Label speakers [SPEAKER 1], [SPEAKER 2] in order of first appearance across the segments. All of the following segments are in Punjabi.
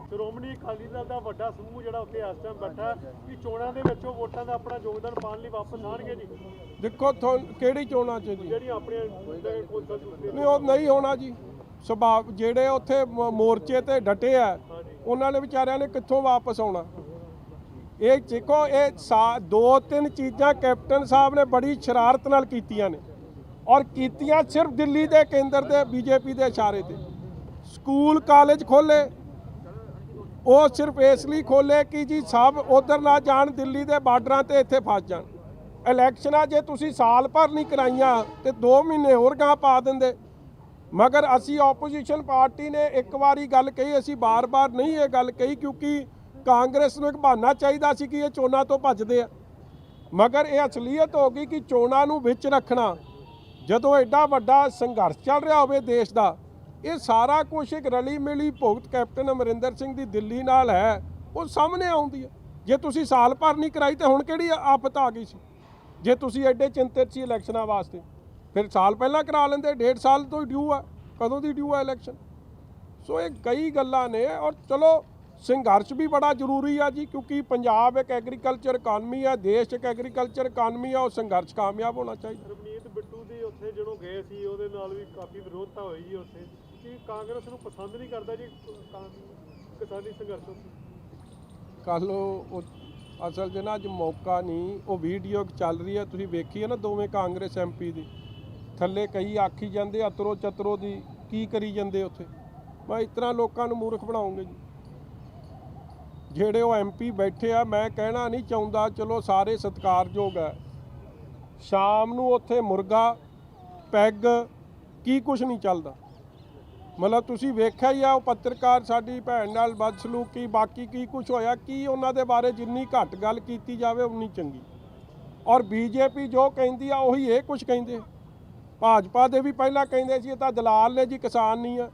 [SPEAKER 1] ਸ਼੍ਰੋਮਣੀ ਅਕਾਲੀ ਦਲ ਦਾ ਵੱਡਾ ਸਮੂਹ ਜਿਹੜਾ ਉੱਥੇ ਇਸ ਟਾਈਮ ਬੈਠਾ ਕਿ ਚੋਣਾਂ ਦੇ ਵਿੱਚੋਂ ਵੋਟਾਂ ਦਾ ਆਪਣਾ ਯੋਗਦਾਨ ਪਾਉਣ ਲਈ ਵਾਪਸ ਆਣਗੇ ਜੀ?
[SPEAKER 2] ਦੇਖੋ ਕਿਹੜੀ ਚੋਣਾਂ 'ਚ ਜੀ?
[SPEAKER 1] ਜਿਹੜੀਆਂ ਆਪਣੀਆਂ
[SPEAKER 2] ਨਹੀਂ, ਉਹ ਨਹੀਂ ਹੋਣਾ ਜੀ। ਸੁਭਾਅ ਜਿਹੜੇ ਉੱਥੇ ਮੋਰਚੇ ਤੇ ਡਟੇ ਆ ਉਹਨਾਂ ਨੇ ਵਿਚਾਰਿਆਂ ਨੇ ਕਿੱਥੋਂ ਵਾਪਸ ਆਉਣਾ? ਇਹ ਦੇਖੋ, ਇਹ ਦੋ ਤਿੰਨ ਚੀਜ਼ਾਂ ਕੈਪਟਨ ਸਾਹਿਬ ਨੇ ਬੜੀ ਸ਼ਰਾਰਤ ਨਾਲ ਕੀਤੀਆਂ ਨੇ, ਔਰ ਕੀਤੀਆਂ ਸਿਰਫ ਦਿੱਲੀ ਦੇ ਕੇਂਦਰ ਦੇ ਬੀਜੇਪੀ ਦੇ ਇਸ਼ਾਰੇ ਤੇ। ਸਕੂਲ ਕਾਲਜ ਖੋਲੇ, ਉਹ ਸਿਰਫ ਇਸ ਲਈ ਖੋਲੇ ਕਿ ਜੀ ਸਭ ਉਧਰ ਨਾ ਜਾਣ, ਦਿੱਲੀ ਦੇ ਬਾਰਡਰਾਂ ਤੇ ਇੱਥੇ ਫਸ ਜਾਣ। ਇਲੈਕਸ਼ਨਾਂ ਜੇ ਤੁਸੀਂ ਸਾਲ ਭਰ ਨਹੀਂ ਕਰਾਈਆਂ ਤੇ 2 ਮਹੀਨੇ ਹੋਰ ਗਾਂ ਪਾ ਦਿੰਦੇ। ਮਗਰ ਅਸੀਂ ਆਪੋਜੀਸ਼ਨ ਪਾਰਟੀ ਨੇ ਇੱਕ ਵਾਰੀ ਗੱਲ ਕਹੀ, ਅਸੀਂ ਬਾਰ-ਬਾਰ ਨਹੀਂ ਇਹ ਗੱਲ ਕਹੀ, ਕਿਉਂਕਿ ਕਾਂਗਰਸ ਨੂੰ ਇੱਕ ਬਹਾਨਾ ਚਾਹੀਦਾ ਸੀ ਕਿ ਇਹ ਚੋਣਾਂ ਤੋਂ ਭੱਜਦੇ ਆ। ਮਗਰ ਇਹ ਅਸਲੀਅਤ ਹੋ ਗਈ ਕਿ ਚੋਣਾਂ ਨੂੰ ਵਿੱਚ ਰੱਖਣਾ, ਜਦੋਂ ਐਡਾ ਵੱਡਾ ਸੰਘਰਸ਼ ਚੱਲ ਰਿਹਾ ਹੋਵੇ ਦੇਸ਼ ਦਾ, ਇਹ ਸਾਰਾ ਕੁਝ ਇੱਕ ਰਲੀ ਮਿਲੀ ਭੁਗਤ ਕੈਪਟਨ ਅਮਰਿੰਦਰ ਸਿੰਘ ਦੀ ਦਿੱਲੀ ਨਾਲ ਹੈ, ਉਹ ਸਾਹਮਣੇ ਆਉਂਦੀ ਹੈ। ਜੇ ਤੁਸੀਂ ਸਾਲ ਭਰ ਨਹੀਂ ਕਰਾਈ ਤੇ ਹੁਣ ਕਿਹੜੀ ਆਫਤ ਆ ਗਈ ਸੀ? ਜੇ ਤੁਸੀਂ ਐਡੇ ਚਿੰਤਤ ਸੀ ਇਲੈਕਸ਼ਨਾਂ ਵਾਸਤੇ, ਫਿਰ ਸਾਲ ਪਹਿਲਾਂ ਕਰਾ ਲੈਂਦੇ। 1.5 ਸਾਲ ਤੋਂ ਡਿਊ ਆ, ਕਦੋਂ ਦੀ ਡਿਊ ਆ ਇਲੈਕਸ਼ਨ? ਸੋ ਇਹ ਕਈ ਗੱਲਾਂ ਨੇ, ਔਰ ਚਲੋ ਸੰਘਰਸ਼ ਵੀ ਬੜਾ ਜ਼ਰੂਰੀ ਆ ਜੀ, ਕਿਉਂਕਿ ਪੰਜਾਬ ਇੱਕ ਐਗਰੀਕਲਚਰ ਇਕਾਨਮੀ ਆ, ਦੇਸ਼ ਇੱਕ ਐਗਰੀਕਲਚਰ ਇਕਾਨਮੀ ਆ, ਉਹ ਸੰਘਰਸ਼ ਕਾਮਯਾਬ ਹੋਣਾ ਚਾਹੀਦਾ।
[SPEAKER 1] ਰਵਨੀਤ ਬਿੱਟੂ ਦੀ ਉੱਥੇ ਜਦੋਂ ਗਏ ਸੀ ਉਹਦੇ ਨਾਲ ਵੀ ਕਾਫੀ ਵਿਰੋਧਤਾ ਹੋਈ ਜੀ ਉੱਥੇ, ਕਿ ਕਾਂਗਰਸ ਨੂੰ ਪਸੰਦ ਨਹੀਂ ਕਰਦਾ ਜੀ ਕਿਸਾਨੀ ਸੰਘਰਸ਼ ਉੱਥੇ।
[SPEAKER 2] ਕੱਲ੍ਹ ਉਹ ਅਸਲ 'ਚ ਨਾ ਅੱਜ ਮੌਕਾ ਨਹੀਂ, ਉਹ ਵੀਡੀਓ ਚੱਲ ਰਹੀ ਹੈ, ਤੁਸੀਂ ਵੇਖੀ ਹੈ ਨਾ, ਦੋਵੇਂ ਕਾਂਗਰਸ MP ਦੀ ਥੱਲੇ ਕਈ ਆਖੀ ਜਾਂਦੇ ਅਤਰੋ ਚਤਰੋ ਦੀ, ਕੀ ਕਰੀ ਜਾਂਦੇ ਉੱਥੇ? ਮੈਂ ਇਸ ਤਰ੍ਹਾਂ ਲੋਕਾਂ ਨੂੰ ਮੂਰਖ ਬਣਾਉਂਗੇ ਜੀ। ਜਿਹੜੇ ਉਹ MP ਬੈਠੇ ਆ, ਮੈਂ ਕਹਿਣਾ ਨਹੀਂ ਚਾਹੁੰਦਾ, ਚਲੋ ਸਾਰੇ ਸਤਿਕਾਰਯੋਗ ਹੈ, ਸ਼ਾਮ ਨੂੰ ਉੱਥੇ ਮੁਰਗਾ ਪੈਗ ਕੀ ਕੁਛ ਨਹੀਂ ਚੱਲਦਾ। ਮਤਲਬ ਤੁਸੀਂ ਵੇਖਿਆ ਹੀ ਆ, ਉਹ ਪੱਤਰਕਾਰ ਸਾਡੀ ਭੈਣ ਨਾਲ ਬਦਸਲੂਕੀ, ਬਾਕੀ ਕੀ ਕੁਛ ਹੋਇਆ, ਕੀ ਉਹਨਾਂ ਦੇ ਬਾਰੇ ਜਿੰਨੀ ਘੱਟ ਗੱਲ ਕੀਤੀ ਜਾਵੇ ਉਨੀ ਚੰਗੀ। ਔਰ BJP ਜੋ ਕਹਿੰਦੀ ਆ ਉਹੀ ਇਹ ਕੁਛ ਕਹਿੰਦੇ। ਭਾਜਪਾ ਦੇ ਵੀ ਪਹਿਲਾਂ ਕਹਿੰਦੇ ਸੀ ਇਹ ਤਾਂ ਦਲਾਲ ਨੇ ਜੀ, ਕਿਸਾਨ ਨਹੀਂ ਆ,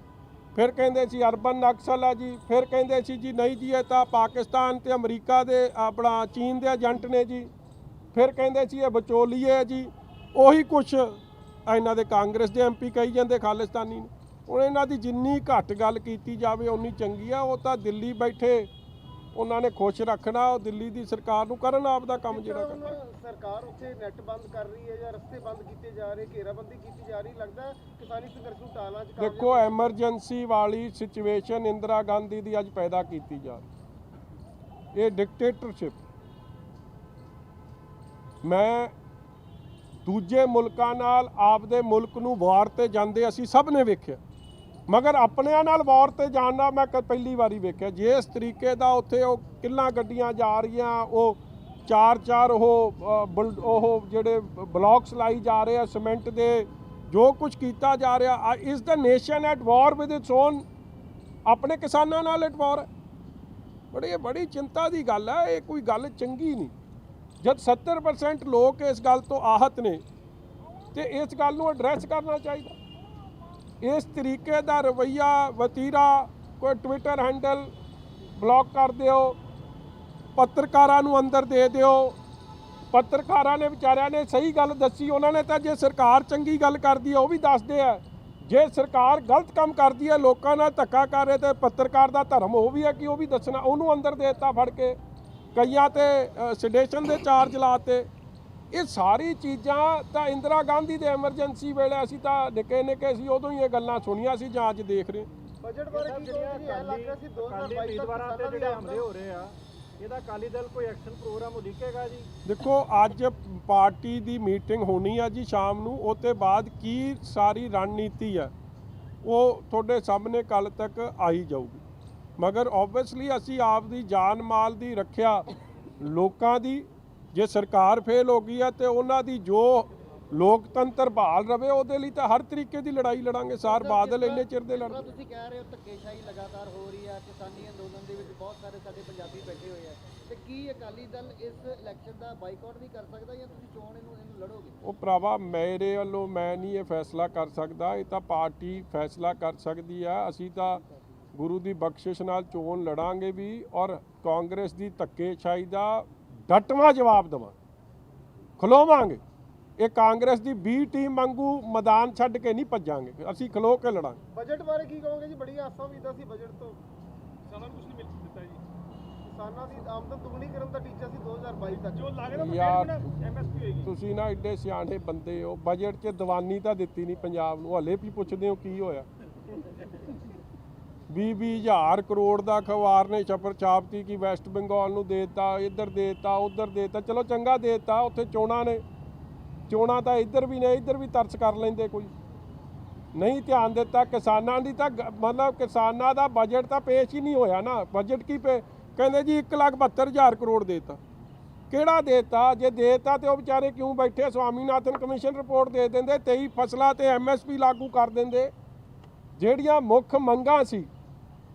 [SPEAKER 2] ਫਿਰ ਕਹਿੰਦੇ ਸੀ ਅਰਬਨ ਨਕਸਲ ਆ ਜੀ, ਫਿਰ ਕਹਿੰਦੇ ਸੀ ਜੀ ਨਹੀਂ ਜੀ ਇਹ ਤਾਂ ਪਾਕਿਸਤਾਨ ਤੇ ਅਮਰੀਕਾ ਦੇ ਆਪਣਾ ਚੀਨ ਦੇ ਏਜੰਟ ਨੇ ਜੀ, ਫਿਰ ਕਹਿੰਦੇ ਸੀ ਇਹ ਵਿਚੋਲੀਏ ਜੀ। ਉਹੀ ਕੁਛ ਇਹਨਾਂ ਦੇ ਕਾਂਗਰਸ ਦੇ MP ਕਹੀ ਜਾਂਦੇ ਖਾਲਿਸਤਾਨੀ ਨੇ। ਹੁਣ ਇਹਨਾਂ ਦੀ ਜਿੰਨੀ ਘੱਟ ਗੱਲ ਕੀਤੀ ਜਾਵੇ ਉਨੀ ਚੰਗੀ ਆ। ਉਹ ਤਾਂ ਦਿੱਲੀ ਬੈਠੇ, ਉਹਨਾਂ ਨੇ ਖੁਸ਼ ਰੱਖਣਾ, ਉਹ ਦਿੱਲੀ ਦੀ ਸਰਕਾਰ ਨੂੰ ਕਰਨ ਆਪਦਾ ਕੰਮ ਜਿਹੜਾ ਕਰਨਾ।
[SPEAKER 3] ਸਰਕਾਰ ਉੱਥੇ ਨੈਟ ਬੰਦ ਕਰ ਰਹੀ ਹੈ ਜਾਂ ਰਸਤੇ ਬੰਦ ਕੀਤੇ ਜਾ ਰਹੇ, ਘੇਰਾਬੰਦੀ ਕੀਤੀ ਜਾ ਰਹੀ, ਲੱਗਦਾ ਕਿਸਾਨੀ ਸੰਘਰਸ਼ ਨੂੰ ਟਾਲਣਾ ਚਾਹੀਦਾ।
[SPEAKER 2] ਦੇਖੋ, ਐਮਰਜੈਂਸੀ ਵਾਲੀ ਸਿਚੁਏਸ਼ਨ ਇੰਦਰਾ ਗਾਂਧੀ ਦੀ ਅੱਜ ਪੈਦਾ ਕੀਤੀ ਜਾ ਰਹੀ। ਇਹ ਡਿਕਟੇਟਰਸ਼ਿਪ, ਮੈਂ ਦੂਜੇ ਮੁਲਕਾਂ ਨਾਲ ਆਪਦੇ ਮੁਲਕ ਨੂੰ ਵਾਰ ਤੇ ਜਾਂਦੇ ਅਸੀਂ ਸਭ ਨੇ ਵੇਖਿਆ, ਮਗਰ ਆਪਣਿਆਂ ਨਾਲ ਵਾਰ ਤੇ ਜਾਣ ਦਾ ਮੈਂ ਪਹਿਲੀ ਵਾਰੀ ਵੇਖਿਆ। ਜੇ ਇਸ ਤਰੀਕੇ ਦਾ ਉੱਥੇ ਉਹ ਕਿੱਲਾਂ ਗੱਡੀਆਂ ਜਾ ਰਹੀਆਂ, ਉਹ ਚਾਰ ਉਹ ਜਿਹੜੇ ਬਲੌਕਸ ਲਾਈ ਜਾ ਰਹੇ ਆ ਸੀਮੈਂਟ ਦੇ, ਜੋ ਕੁਝ ਕੀਤਾ ਜਾ ਰਿਹਾ, ਇਸ ਦਾ nation at war with its own, ਆਪਣੇ ਕਿਸਾਨਾਂ ਨਾਲ ਐਟ ਵਾਰ ਹੈ। ਬੜੀ ਚਿੰਤਾ ਦੀ ਗੱਲ ਹੈ, ਇਹ ਕੋਈ ਗੱਲ ਚੰਗੀ ਨਹੀਂ। ਜਦ 70% ਲੋਕ ਇਸ ਗੱਲ ਤੋਂ ਆਹਤ ਨੇ ਤੇ ਇਸ ਗੱਲ ਨੂੰ ਐਡਰੈਸ ਕਰਨਾ ਚਾਹੀਦਾ। ਇਸ ਤਰੀਕੇ ਦਾ ਰਵੱਈਆ ਵਤੀਰਾ, ਕੋਈ ਟਵਿੱਟਰ ਹੈਂਡਲ ਬਲੌਕ ਕਰ ਦਿਓ, ਪੱਤਰਕਾਰਾਂ ਨੂੰ ਅੰਦਰ ਦੇ ਦਿਓ। ਪੱਤਰਕਾਰਾਂ ਨੇ ਵਿਚਾਰਿਆਂ ਨੇ ਸਹੀ ਗੱਲ ਦੱਸੀ, ਉਹਨਾਂ ਨੇ ਤਾਂ ਜੇ ਸਰਕਾਰ ਚੰਗੀ ਗੱਲ ਕਰਦੀ ਹੈ ਉਹ ਵੀ ਦੱਸਦੇ ਆ, ਜੇ ਸਰਕਾਰ ਗਲਤ ਕੰਮ ਕਰਦੀ ਹੈ, ਲੋਕਾਂ ਨਾਲ ਧੱਕਾ ਕਰ ਰਹੇ, ਤੇ ਪੱਤਰਕਾਰ ਦਾ ਧਰਮ ਉਹ ਵੀ ਹੈ ਕਿ ਉਹ ਵੀ ਦੱਸਣਾ। ਉਹਨੂੰ ਅੰਦਰ ਦੇ ਦਿੱਤਾ ਫੜ ਕੇ, ਕਈਆਂ ਤੇ ਸੈਡੇਸ਼ਨ ਦੇ ਚਾਰਜ ਲਾਤੇ। ਇਹ ਸਾਰੀ ਚੀਜ਼ਾਂ ਤਾਂ ਇੰਦਰਾ ਗਾਂਧੀ ਦੇ ਐਮਰਜੈਂਸੀ ਵੇਲੇ ਅਸੀਂ ਤਾਂ ਨਿੱਕੇ ਸੀ, ਉਦੋਂ ਹੀ ਇਹ ਗੱਲਾਂ ਸੁਣੀਆਂ ਸੀ ਜਾਂ ਅੱਜ ਦੇਖ ਰਹੇ।
[SPEAKER 3] ਬਜਟ ਬਾਰੇ ਕੀ ਕਹੋਗੇ? ਇਹ ਲੱਗ ਰਿਹਾ ਸੀ 2022
[SPEAKER 1] ਉਮੀਦਵਾਰਾਂ ਤੇ ਜਿਹੜੇ ਹਮਲੇ ਹੋ ਰਹੇ ਆ, ਇਹਦਾ ਅਕਾਲੀ ਦਲ ਕੋਈ ਐਕਸ਼ਨ ਪ੍ਰੋਗਰਾਮ ਉਲੀਕੇਗਾ ਜੀ?
[SPEAKER 2] ਦੇਖੋ, ਅੱਜ ਪਾਰਟੀ ਦੀ ਮੀਟਿੰਗ ਹੋਣੀ ਆ ਜੀ ਸ਼ਾਮ ਨੂੰ, ਉਹ ਤੋਂ ਬਾਅਦ ਕੀ ਸਾਰੀ ਰਣਨੀਤੀ ਆ ਉਹ ਤੁਹਾਡੇ ਸਾਹਮਣੇ ਕੱਲ੍ਹ ਤੱਕ ਆਈ ਜਾਊਗੀ। ਮਗਰ ਓਬਵੀਅਸਲੀ ਅਸੀਂ ਆਪ ਦੀ ਜਾਨ ਮਾਲ ਦੀ ਰੱਖਿਆ, ਲੋਕਾਂ ਦੀ, ਜੇ ਸਰਕਾਰ ਫੇਲ ਹੋ ਗਈ ਹੈ ਤੇ ਉਹਨਾਂ ਦੀ ਜੋ ਲੋਕਤੰਤਰ ਬਹਾਲ ਰਵੇ ਉਹਦੇ ਲਈ ਤਾਂ ਹਰ ਤਰੀਕੇ ਦੀ ਲੜਾਈ ਲੜਾਂਗੇ। ਸਾਰ ਬਾਦਲ ਇੰਨੇ ਚਿਰ ਦੇ ਲੜਦੇ।
[SPEAKER 3] ਤੁਸੀਂ ਕਹਿ ਰਹੇ ਹੋ ਧੱਕੇਸ਼ਾਹੀ ਲਗਾਤਾਰ ਹੋ ਰਹੀ ਹੈ, ਕਿਸਾਨੀ ਅੰਦੋਲਨ ਦੇ ਵਿੱਚ ਬਹੁਤ ਸਾਰੇ ਸਾਡੇ ਪੰਜਾਬੀ ਬੈਠੇ ਹੋਏ ਆ, ਤੇ ਕੀ ਅਕਾਲੀ ਦਲ ਇਸ ਇਲੈਕਸ਼ਨ ਦਾ ਬਾਈਕਾਟ ਵੀ ਕਰ ਸਕਦਾ ਜਾਂ ਤੁਸੀਂ ਚੋਣ ਇਹਨੂੰ ਲੜੋਗੇ? ਉਹ
[SPEAKER 2] ਭਰਾਵਾ, ਮੇਰੇ ਵੱਲੋਂ ਮੈਂ ਨਹੀਂ ਇਹ ਫੈਸਲਾ ਕਰ ਸਕਦਾ, ਇਹ ਤਾਂ ਪਾਰਟੀ ਫੈਸਲਾ ਕਰ ਸਕਦੀ ਆ। ਅਸੀਂ ਤਾਂ ਗੁਰੂ ਦੀ ਬਖਸ਼ਿਸ਼ ਨਾਲ ਚੋਣ ਲੜਾਂਗੇ ਵੀ, ਔਰ ਕਾਂਗਰਸ ਦੀ ਧੱਕੇਸ਼ਾਹੀ ਦਾ ਡਟਵਾਂ ਜਵਾਬ ਦੇਵਾਂਗੇ, ਖਲੋਵਾਂਗੇ। ਇਹ ਕਾਂਗਰਸ ਦੀ B ਟੀਮ ਵਾਂਗੂ ਮੈਦਾਨ ਛੱਡ ਕੇ ਨਹੀਂ ਭੱਜਾਂਗੇ, ਅਸੀਂ ਖਲੋ ਕੇ ਲੜਾਂਗੇ।
[SPEAKER 3] ਬਜਟ ਬਾਰੇ ਕੀ ਕਹੋਗੇ ਜੀ? ਬੜੀ ਆਸਾਂ ਉਮੀਦਾਂ ਸੀ ਬਜਟ ਤੋਂ।
[SPEAKER 1] ਕਿਸਾਨਾਂ ਨੂੰ ਕੁਝ ਨਹੀਂ ਮਿਲ ਦਿੱਤਾ ਜੀ।
[SPEAKER 3] ਕਿਸਾਨਾਂ ਦੀ ਆਮਦਨ ਦੁੱਗਣੀ ਕਰਨ ਦਾ ਟੀਚਾ ਸੀ 2022 ਤੱਕ
[SPEAKER 1] ਜੋ ਲੱਗਦਾ
[SPEAKER 2] ਯਾਰ
[SPEAKER 1] MSP ਹੋਏਗੀ।
[SPEAKER 2] ਤੁਸੀਂ ਨਾ ਐਡੇ ਸਿਆਣੇ ਬੰਦੇ ਹੋ, ਬਜਟ 'ਚ ਦੀਵਾਨੀ ਤਾਂ ਦਿੱਤੀ ਨਹੀਂ ਪੰਜਾਬ ਨੂੰ, ਹਲੇ ਵੀ ਪੁੱਛਦੇ ਹੋ ਕੀ ਹੋਇਆ। 20,000 ਕਰੋੜ ਦਾ ਅਖਬਾਰ ਨੇ ਛਪਰ ਛਾਪਤੀ ਕਿ ਵੈਸਟ ਬੰਗਾਲ ਨੂੰ ਦੇਤਾ, ਇੱਧਰ ਦੇਤਾ, ਉੱਧਰ ਦੇਤਾ। ਚਲੋ ਚੰਗਾ ਦੇਤਾ, ਉੱਥੇ ਚੋਣਾਂ ਨੇ, ਚੋਣਾਂ ਤਾਂ ਇੱਧਰ ਵੀ ਨੇ, ਇੱਧਰ ਵੀ ਤਰਸ ਕਰ ਲੈਂਦੇ। ਕੋਈ ਨਹੀਂ ਧਿਆਨ ਦਿੱਤਾ ਕਿਸਾਨਾਂ ਦੀ, ਤਾਂ ਮਤਲਬ ਕਿਸਾਨਾਂ ਦਾ ਬਜਟ ਤਾਂ ਪੇਸ਼ ਹੀ ਨਹੀਂ ਹੋਇਆ ਨਾ। ਬਜਟ ਕੀ ਕਹਿੰਦੇ ਜੀ 1,72,000 ਕਰੋੜ ਦੇਤਾ, ਕਿਹੜਾ ਦੇਤਾ? ਜੇ ਦੇਤਾ ਤੇ ਉਹ ਵਿਚਾਰੇ ਕਿਉਂ ਬੈਠੇ? ਸਵਾਮੀਨਾਥਨ ਕਮਿਸ਼ਨ ਰਿਪੋਰਟ ਦੇ ਦਿੰਦੇ, 23 ਫਸਲਾਂ ਤੇ MSP ਲਾਗੂ ਕਰ ਦਿੰਦੇ। ਜਿਹੜੀਆਂ ਮੁੱਖ ਮੰਗਾਂ ਸੀ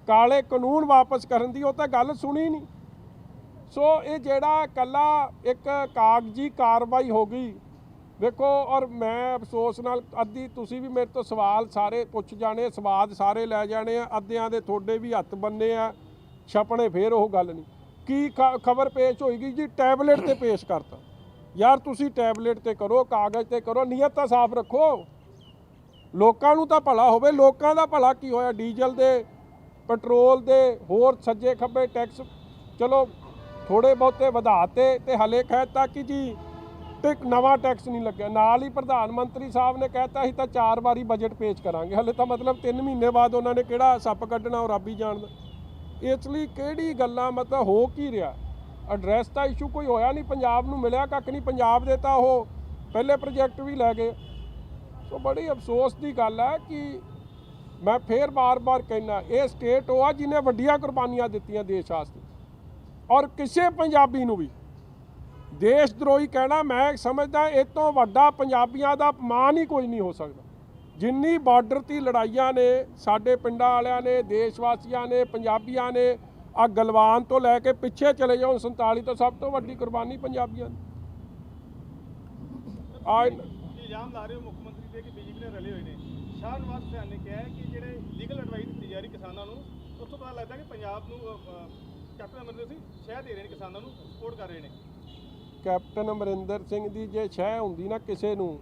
[SPEAKER 2] ਕਾਲੇ ਕਾਨੂੰਨ ਵਾਪਸ ਕਰਨ ਦੀ, ਉਹ ਤਾਂ ਗੱਲ ਸੁਣੀ ਨਹੀਂ। ਸੋ ਇਹ ਜਿਹੜਾ ਇਕੱਲਾ ਇੱਕ ਕਾਗਜ਼ੀ ਕਾਰਵਾਈ ਹੋ ਗਈ ਵੇਖੋ। ਔਰ ਮੈਂ ਅਫਸੋਸ ਨਾਲ ਅੱਧੀ ਤੁਸੀਂ ਵੀ ਮੇਰੇ ਤੋਂ ਸਵਾਲ ਸਾਰੇ ਪੁੱਛ ਜਾਣੇ, ਸਵਾਦ ਸਾਰੇ ਲੈ ਜਾਣੇ ਆ, ਅੱਧਿਆਂ ਦੇ ਤੁਹਾਡੇ ਵੀ ਹੱਥ ਬੰਨੇ ਆ, ਛਪਣੇ ਫੇਰ ਉਹ ਗੱਲ ਨਹੀਂ। ਕੀ ਖਬਰ ਪੇਸ਼ ਹੋਏਗੀ ਜੀ? ਟੈਬਲੇਟ ਤੇ ਪੇਸ਼ ਕਰਤਾ। ਯਾਰ ਤੁਸੀਂ ਟੈਬਲੇਟ ਤੇ ਕਰੋ, ਕਾਗਜ਼ ਤੇ ਕਰੋ, ਨੀਅਤ ਤਾਂ ਸਾਫ਼ ਰੱਖੋ, ਲੋਕਾਂ ਨੂੰ ਤਾਂ ਭਲਾ ਹੋਵੇ। ਲੋਕਾਂ ਦਾ ਭਲਾ ਕੀ ਹੋਇਆ? ਡੀਜ਼ਲ ਦੇ, ਪੈਟਰੋਲ ਦੇ, ਹੋਰ ਸੱਜੇ ਖੱਬੇ ਟੈਕਸ ਚਲੋ ਥੋੜੇ ਬਹੁਤੇ ਵਧਾਤੇ ਤੇ ਹਲੇ ਕਹਿਤਾ ਕਿ ਜੀ ਨਵਾਂ ਟੈਕਸ ਨਹੀਂ ਲੱਗਿਆ। ਨਾਲ ਹੀ ਪ੍ਰਧਾਨ ਮੰਤਰੀ ਸਾਹਿਬ ਨੇ ਕਹਿਤਾ ਸੀ ਤਾਂ 4 ਵਾਰੀ ਬਜਟ ਪੇਸ਼ ਕਰਾਂਗੇ। ਹਲੇ ਤਾਂ ਮਤਲਬ 3 ਮਹੀਨੇ ਬਾਅਦ ਉਹਨਾਂ ਨੇ ਕਿਹੜਾ ਸੱਪ ਕੱਢਣਾ ਉਹ ਰੱਬ ਹੀ ਜਾਣਦਾ। ਇਸ ਲਈ ਕਿਹੜੀ ਗੱਲਾਂ, ਮਤਲਬ ਹੋ ਕੀ ਰਿਹਾ? ਐਡਰੈਸ ਤਾਂ ਇਸ਼ੂ ਕੋਈ ਹੋਇਆ ਨਹੀਂ, ਪੰਜਾਬ ਨੂੰ ਮਿਲਿਆ ਕੱਖ ਨਹੀਂ। ਪੰਜਾਬ ਦੇ ਤਾਂ ਉਹ ਪਹਿਲੇ ਪ੍ਰੋਜੈਕਟ ਵੀ ਲੈ ਗਏ। ਸੋ ਬੜੀ ਅਫਸੋਸ ਦੀ ਗੱਲ ਹੈ ਕਿ ਮੈਂ ਫੇਰ ਬਾਰ-ਬਾਰ ਕਹਿਣਾ, ਇਹ ਸਟੇਟ ਉਹ ਆ ਜਿਹਨੇ ਵੱਡੀਆਂ ਕੁਰਬਾਨੀਆਂ ਦਿੱਤੀਆਂ ਦੇਸ਼ ਵਾਸਤੇ। ਔਰ ਕਿਸੇ ਪੰਜਾਬੀ ਨੂੰ ਵੀ ਦੇਸ਼ ਦਰੋਹੀ ਕਹਿਣਾ, ਮੈਂ ਸਮਝਦਾ ਇਹ ਤੋਂ ਵੱਡਾ ਪੰਜਾਬੀਆਂ ਦਾ ਅਪਮਾਨ ਹੀ ਕੋਈ ਨਹੀਂ ਹੋ ਸਕਦਾ। ਜਿੰਨੀ ਬਾਰਡਰ ਦੀ ਲੜਾਈਆਂ ਨੇ ਸਾਡੇ ਪਿੰਡਾਂ ਵਾਲਿਆਂ ਨੇ, ਦੇਸ਼ ਵਾਸੀਆਂ ਨੇ, ਪੰਜਾਬੀਆਂ ਨੇ, ਆ ਗਲਵਾਨ ਤੋਂ ਲੈ ਕੇ ਪਿੱਛੇ ਚਲੇ ਜਾਓ 47 ਤੋਂ, ਸਭ ਤੋਂ ਵੱਡੀ ਕੁਰਬਾਨੀ ਪੰਜਾਬੀਆਂ ਦੀ।
[SPEAKER 1] ਇਲਜ਼ਾਮ ਲਾ ਰਹੇ ਹੋ ਮੁੱਖ ਮੰਤਰੀ ਦੇ ਕਿ ਬੀਜੇਪੀ ਨਾਲ ਰਲੇ ਹੋਏ ਨੇ। ਸ਼ਾਹ ਨਵਾਜ਼ ਹੁਸੈਨ ਨੇ ਕਿਹਾ ਕਿ ਜਿਹੜੇ ਲੀਗਲ ਐਡਵਾਈਸ ਦਿੱਤੀ ਜਾ ਰਹੀ ਕਿਸਾਨਾਂ ਨੂੰ, ਉਸ ਤੋਂ ਪਤਾ ਲੱਗਦਾ ਕਿ ਪੰਜਾਬ ਨੂੰ ਕੈਪਟਨ ਅਮਰਿੰਦਰ ਸਿੰਘ ਸ਼ਹਿ ਦੇ ਰਹੇ ਨੇ, ਕਿਸਾਨਾਂ ਨੂੰ ਸਪੋਰਟ ਕਰ ਰਹੇ ਨੇ।
[SPEAKER 2] ਕੈਪਟਨ ਅਮਰਿੰਦਰ ਸਿੰਘ ਦੀ ਜੇ ਸ਼ਹਿ ਹੁੰਦੀ ਨਾ ਕਿਸੇ ਨੂੰ,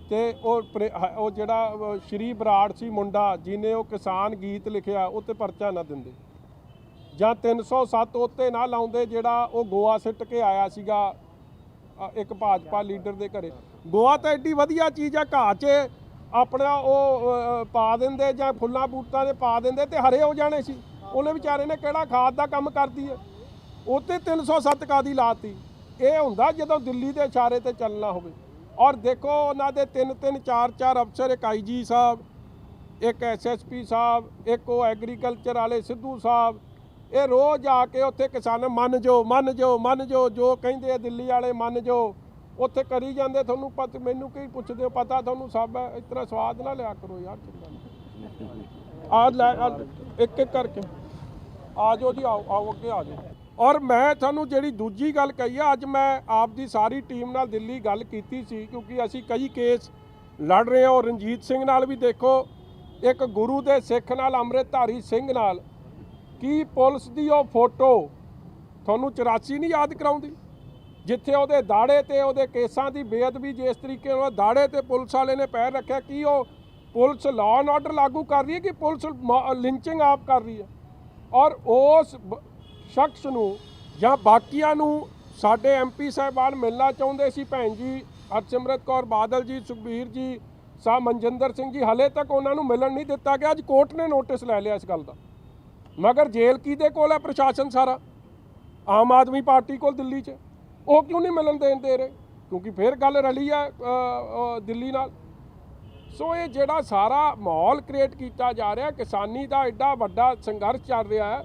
[SPEAKER 2] ਤੇ ਉਹ ਜਿਹੜਾ ਸ਼੍ਰੀ ਬਰਾੜ ਸੀ ਮੁੰਡਾ ਜਿਹਨੇ ਉਹ ਕਿਸਾਨ ਗੀਤ ਲਿਖਿਆ, ਉਹ 'ਤੇ ਪਰਚਾ ਨਾ ਦਿੰਦੇ, ਜਾਂ 307 ਉੱਤੇ ਨਾ ਲਾਉਂਦੇ, ਜਿਹੜਾ ਉਹ ਗੋਆ ਸਿੱਟ ਕੇ ਆਇਆ ਸੀਗਾ ਇੱਕ ਭਾਜਪਾ ਲੀਡਰ ਦੇ ਘਰੇ। ਗੋਆ ਤਾਂ ਐਡੀ ਵਧੀਆ ਚੀਜ਼ ਆ, ਘਾਹ 'ਚ ਆਪਣਾ ਉਹ ਪਾ ਦਿੰਦੇ ਜਾਂ ਫੁੱਲਾਂ ਬੂਟਾਂ ਦੇ ਪਾ ਦਿੰਦੇ ਤੇ ਹਰੇ ਹੋ ਜਾਣੇ ਸੀ। ਉਹਨੇ ਵਿਚਾਰੇ ਨੇ ਕਿਹੜਾ ਖਾਦ ਦਾ ਕੰਮ ਕਰਦੀ ਹੈ, ਉਹ 'ਤੇ 307 ਕਾਦੀ ਲਾਤੀ। ਇਹ ਹੁੰਦਾ ਜਦੋਂ ਦਿੱਲੀ ਦੇ ਇਸ਼ਾਰੇ ਤੇ ਚੱਲਣਾ ਹੋਵੇ। ਔਰ ਦੇਖੋ ਉਹਨਾਂ ਦੇ 3-3 4-4 ਅਫਸਰ, ਇੱਕ IG ਸਾਹਿਬ, ਇੱਕ SSP ਸਾਹਿਬ, ਇੱਕ ਉਹ ਐਗਰੀਕਲਚਰ ਵਾਲੇ ਸਿੱਧੂ ਸਾਹਿਬ, ਇਹ ਰੋਜ਼ ਆ ਕੇ ਉੱਥੇ ਕਿਸਾਨ ਮੰਨ ਜੋ ਜੋ ਕਹਿੰਦੇ ਆ ਦਿੱਲੀ ਵਾਲੇ ਮੰਨ ਜੋ, ਉੱਥੇ ਕਰੀ ਜਾਂਦੇ। ਤੁਹਾਨੂੰ ਪਤਾ, ਮੈਨੂੰ ਕੀ ਪੁੱਛਦੇ ਹੋ, ਪਤਾ ਤੁਹਾਨੂੰ ਸਭ ਹੈ। ਇਸ ਤਰ੍ਹਾਂ ਸਵਾਦ ਨਾ ਲਿਆ ਕਰੋ ਯਾਰ, ਚੰਗਾ ਆ ਲੈ ਇੱਕ ਇੱਕ ਕਰਕੇ ਆ ਜਾਓ ਜੀ, ਆਓ ਅੱਗੇ ਆ ਜਾਓ। ਔਰ ਮੈਂ ਤੁਹਾਨੂੰ ਜਿਹੜੀ ਦੂਜੀ ਗੱਲ ਕਹੀ ਆ, ਅੱਜ ਮੈਂ ਆਪ ਦੀ ਸਾਰੀ ਟੀਮ ਨਾਲ ਦਿੱਲੀ ਗੱਲ ਕੀਤੀ ਸੀ, ਕਿਉਂਕਿ ਅਸੀਂ ਕਈ ਕੇਸ ਲੜ ਰਹੇ ਹਾਂ। ਔਰ ਰਣਜੀਤ ਸਿੰਘ ਨਾਲ ਵੀ ਦੇਖੋ, ਇੱਕ ਗੁਰੂ ਦੇ ਸਿੱਖ ਨਾਲ, ਅੰਮ੍ਰਿਤਧਾਰੀ ਸਿੰਘ ਨਾਲ, ਕੀ ਪੁਲਿਸ ਦੀ ਉਹ ਫੋਟੋ ਤੁਹਾਨੂੰ 84 ਨਹੀਂ ਯਾਦ ਕਰਾਉਂਦੀ, ਜਿੱਥੇ ਉਹਦੇ ਦਾੜੇ ਤੇ ਉਹਦੇ ਕੇਸਾਂ ਦੀ ਬੇਅਦਬੀ ਜਿਸ ਤਰੀਕੇ ਨਾਲ ਦਾੜੇ ਤੇ ਪੁਲਿਸ ਵਾਲੇ ਨੇ ਪੈਰ ਰੱਖਿਆ, ਕੀ ਉਹ ਪੁਲਿਸ ਲਾਅ ਐਂਡ ਆਰਡਰ ਲਾਗੂ ਕਰ ਰਹੀ ਹੈ ਕਿ ਪੁਲਿਸ ਲਿੰਚਿੰਗ ਆਪ ਕਰ ਰਹੀ ਹੈ? ਔਰ ਉਸ ਸ਼ਖਸ ਨੂੰ ਜਾਂ ਬਾਕੀਆਂ ਨੂੰ ਸਾਡੇ MP ਸਾਹਿਬਾਨ ਮਿਲਣਾ ਚਾਹੁੰਦੇ ਸੀ, ਭੈਣ ਜੀ ਹਰਸਿਮਰਤ ਕੌਰ ਬਾਦਲ ਜੀ, ਸੁਖਬੀਰ ਜੀ, ਸਾਹਿਬ ਮਨਜਿੰਦਰ ਸਿੰਘ ਜੀ, ਹਲੇ ਤੱਕ ਉਹਨਾਂ ਨੂੰ ਮਿਲਣ ਨਹੀਂ ਦਿੱਤਾ ਗਿਆ। ਅੱਜ ਕੋਰਟ ਨੇ ਨੋਟਿਸ ਲੈ ਲਿਆ ਇਸ ਗੱਲ ਦਾ, ਮਗਰ ਜੇਲ੍ਹ ਕਿਹਦੇ ਕੋਲ ਹੈ? ਪ੍ਰਸ਼ਾਸਨ ਸਾਰਾ ਆਮ ਆਦਮੀ ਪਾਰਟੀ ਕੋਲ ਦਿੱਲੀ 'ਚ। ਉਹ ਕਿਉਂ ਨਹੀਂ ਮਿਲਣ ਦੇ ਰਹੇ? ਕਿਉਂਕਿ ਫਿਰ ਗੱਲ ਰਲੀ ਹੈ ਦਿੱਲੀ ਨਾਲ। ਸੋ ਇਹ ਜਿਹੜਾ ਸਾਰਾ ਮਾਹੌਲ ਕ੍ਰੀਏਟ ਕੀਤਾ ਜਾ ਰਿਹਾ, ਕਿਸਾਨੀ ਦਾ ਐਡਾ ਵੱਡਾ ਸੰਘਰਸ਼ ਚੱਲ ਰਿਹਾ ਹੈ,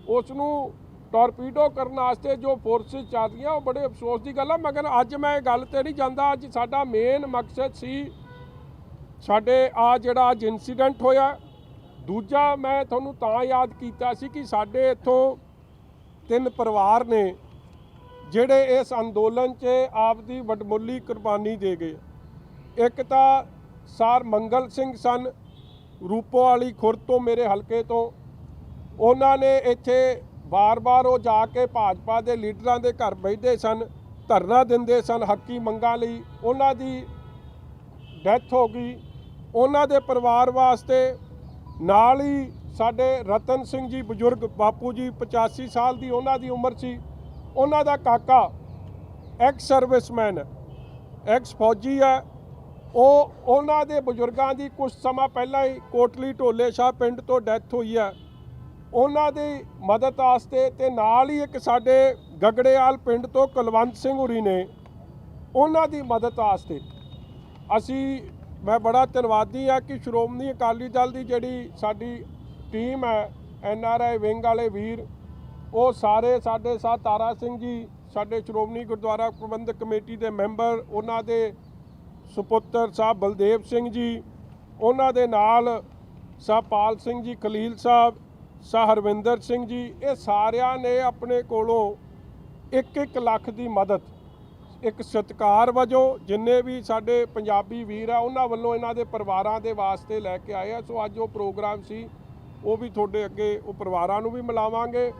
[SPEAKER 2] ਉਸ ਨੂੰ ਟੋਰਪੀਡੋ ਕਰਨ ਵਾਸਤੇ ਜੋ ਫੋਰਸਿਸ ਚੱਲ ਰਹੀਆਂ, ਉਹ ਬੜੇ ਅਫਸੋਸ ਦੀ ਗੱਲ ਹੈ। ਮਗਰ ਅੱਜ ਮੈਂ ਇਹ ਗੱਲ 'ਤੇ ਨਹੀਂ ਜਾਂਦਾ। ਅੱਜ ਸਾਡਾ ਮੇਨ ਮਕਸਦ ਸੀ ਸਾਡੇ ਆ ਜਿਹੜਾ ਅੱਜ ਇਨਸੀਡੈਂਟ ਹੋਇਆ। ਦੂਜਾ ਮੈਂ ਤੁਹਾਨੂੰ ਤਾਂ ਯਾਦ ਕੀਤਾ ਸੀ ਕਿ ਸਾਡੇ ਇੱਥੋਂ 3 ਪਰਿਵਾਰ ਨੇ ਜਿਹੜੇ ਇਸ ਅੰਦੋਲਨ 'ਚ ਆਪਦੀ ਵਡਮੁੱਲੀ ਕੁਰਬਾਨੀ ਦੇ ਗਏ। ਇੱਕ ਤਾਂ ਸਰ ਮੰਗਲ ਸਿੰਘ ਸਨ, ਰੂਪੋ ਵਾਲੀ ਖੁਰਦ ਤੋਂ, ਮੇਰੇ ਹਲਕੇ ਤੋਂ। ਉਹਨਾਂ ਨੇ ਇੱਥੇ ਵਾਰ-ਵਾਰ ਉਹ ਜਾ ਕੇ ਭਾਜਪਾ ਦੇ ਲੀਡਰਾਂ ਦੇ ਘਰ ਬੈਠਦੇ ਸਨ, ਧਰਨਾ ਦਿੰਦੇ ਸਨ ਹੱਕੀ ਮੰਗਾਂ ਲਈ। ਉਹਨਾਂ ਦੀ ਡੈਥ ਹੋ ਗਈ। ਉਹਨਾਂ ਦੇ ਪਰਿਵਾਰ ਵਾਸਤੇ ਨਾਲ ਹੀ ਸਾਡੇ ਰਤਨ ਸਿੰਘ ਜੀ ਬਜ਼ੁਰਗ ਬਾਪੂ ਜੀ 85 ਸਾਲ ਦੀ ਉਹਨਾਂ ਦੀ ਉਮਰ ਸੀ। ਉਹਨਾਂ ਦਾ ਕਾਕਾ ਐਕਸ ਸਰਵਿਸਮੈਨ ਹੈ, ਐਕਸ ਫੌਜੀ ਹੈ। ਉਹਨਾਂ ਦੇ ਬਜ਼ੁਰਗਾਂ ਦੀ ਕੁਝ ਸਮਾਂ ਪਹਿਲਾਂ ਹੀ ਕੋਟਲੀ ਢੋਲੇ ਸ਼ਾਹ ਪਿੰਡ ਤੋਂ ਡੈਥ ਹੋਈ ਹੈ। ਉਹਨਾਂ ਦੀ ਮਦਦ ਵਾਸਤੇ ਤੇ ਨਾਲ ਹੀ ਇੱਕ ਸਾਡੇ ਗਗੜੇਵਾਲ ਪਿੰਡ ਤੋਂ ਕੁਲਵੰਤ ਸਿੰਘ ਹੁਰੀ ਨੇ, ਉਹਨਾਂ ਦੀ ਮਦਦ ਵਾਸਤੇ ਮੈਂ ਬੜਾ ਧੰਨਵਾਦੀ ਹਾਂ ਕਿ ਸ਼੍ਰੋਮਣੀ ਅਕਾਲੀ ਦਲ ਦੀ ਜਿਹੜੀ ਸਾਡੀ ਟੀਮ ਹੈ, NRI ਵਿੰਗ ਵਾਲੇ ਵੀਰ, ਉਹ ਸਾਰੇ ਸਾਡੇ ਸਾਥ ਤਾਰਾ ਸਿੰਘ ਜੀ, ਸਾਡੇ ਸ਼੍ਰੋਮਣੀ ਗੁਰਦੁਆਰਾ ਪ੍ਰਬੰਧਕ ਕਮੇਟੀ ਦੇ ਮੈਂਬਰ, ਉਹਨਾਂ ਦੇ ਸੁਪੁੱਤਰ ਸਾਹਿਬ ਬਲਦੇਵ ਸਿੰਘ ਜੀ, ਉਹਨਾਂ ਦੇ ਨਾਲ ਸਾਹਿਬ ਪਾਲ ਸਿੰਘ ਜੀ ਖਲੀਲ ਸਾਹਿਬ, ਸਾਹਿਬ ਹਰਵਿੰਦਰ ਸਿੰਘ ਜੀ, ਇਹ ਸਾਰਿਆਂ ਨੇ ਆਪਣੇ ਕੋਲੋਂ 1-1 ਲੱਖ ਦੀ ਮਦਦ ਇੱਕ ਸਤਿਕਾਰ ਵਜੋਂ ਜਿੰਨੇ ਵੀ ਸਾਡੇ ਪੰਜਾਬੀ ਵੀਰ ਆ ਉਹਨਾਂ ਵੱਲੋਂ ਇਹਨਾਂ ਦੇ ਪਰਿਵਾਰਾਂ ਦੇ ਵਾਸਤੇ ਲੈ ਕੇ ਆਏ ਆ। ਸੋ ਅੱਜ ਉਹ ਪ੍ਰੋਗਰਾਮ ਸੀ, ਉਹ ਵੀ ਤੁਹਾਡੇ ਅੱਗੇ ਉਹ ਪਰਿਵਾਰਾਂ ਨੂੰ ਵੀ ਮਿਲਾਵਾਂਗੇ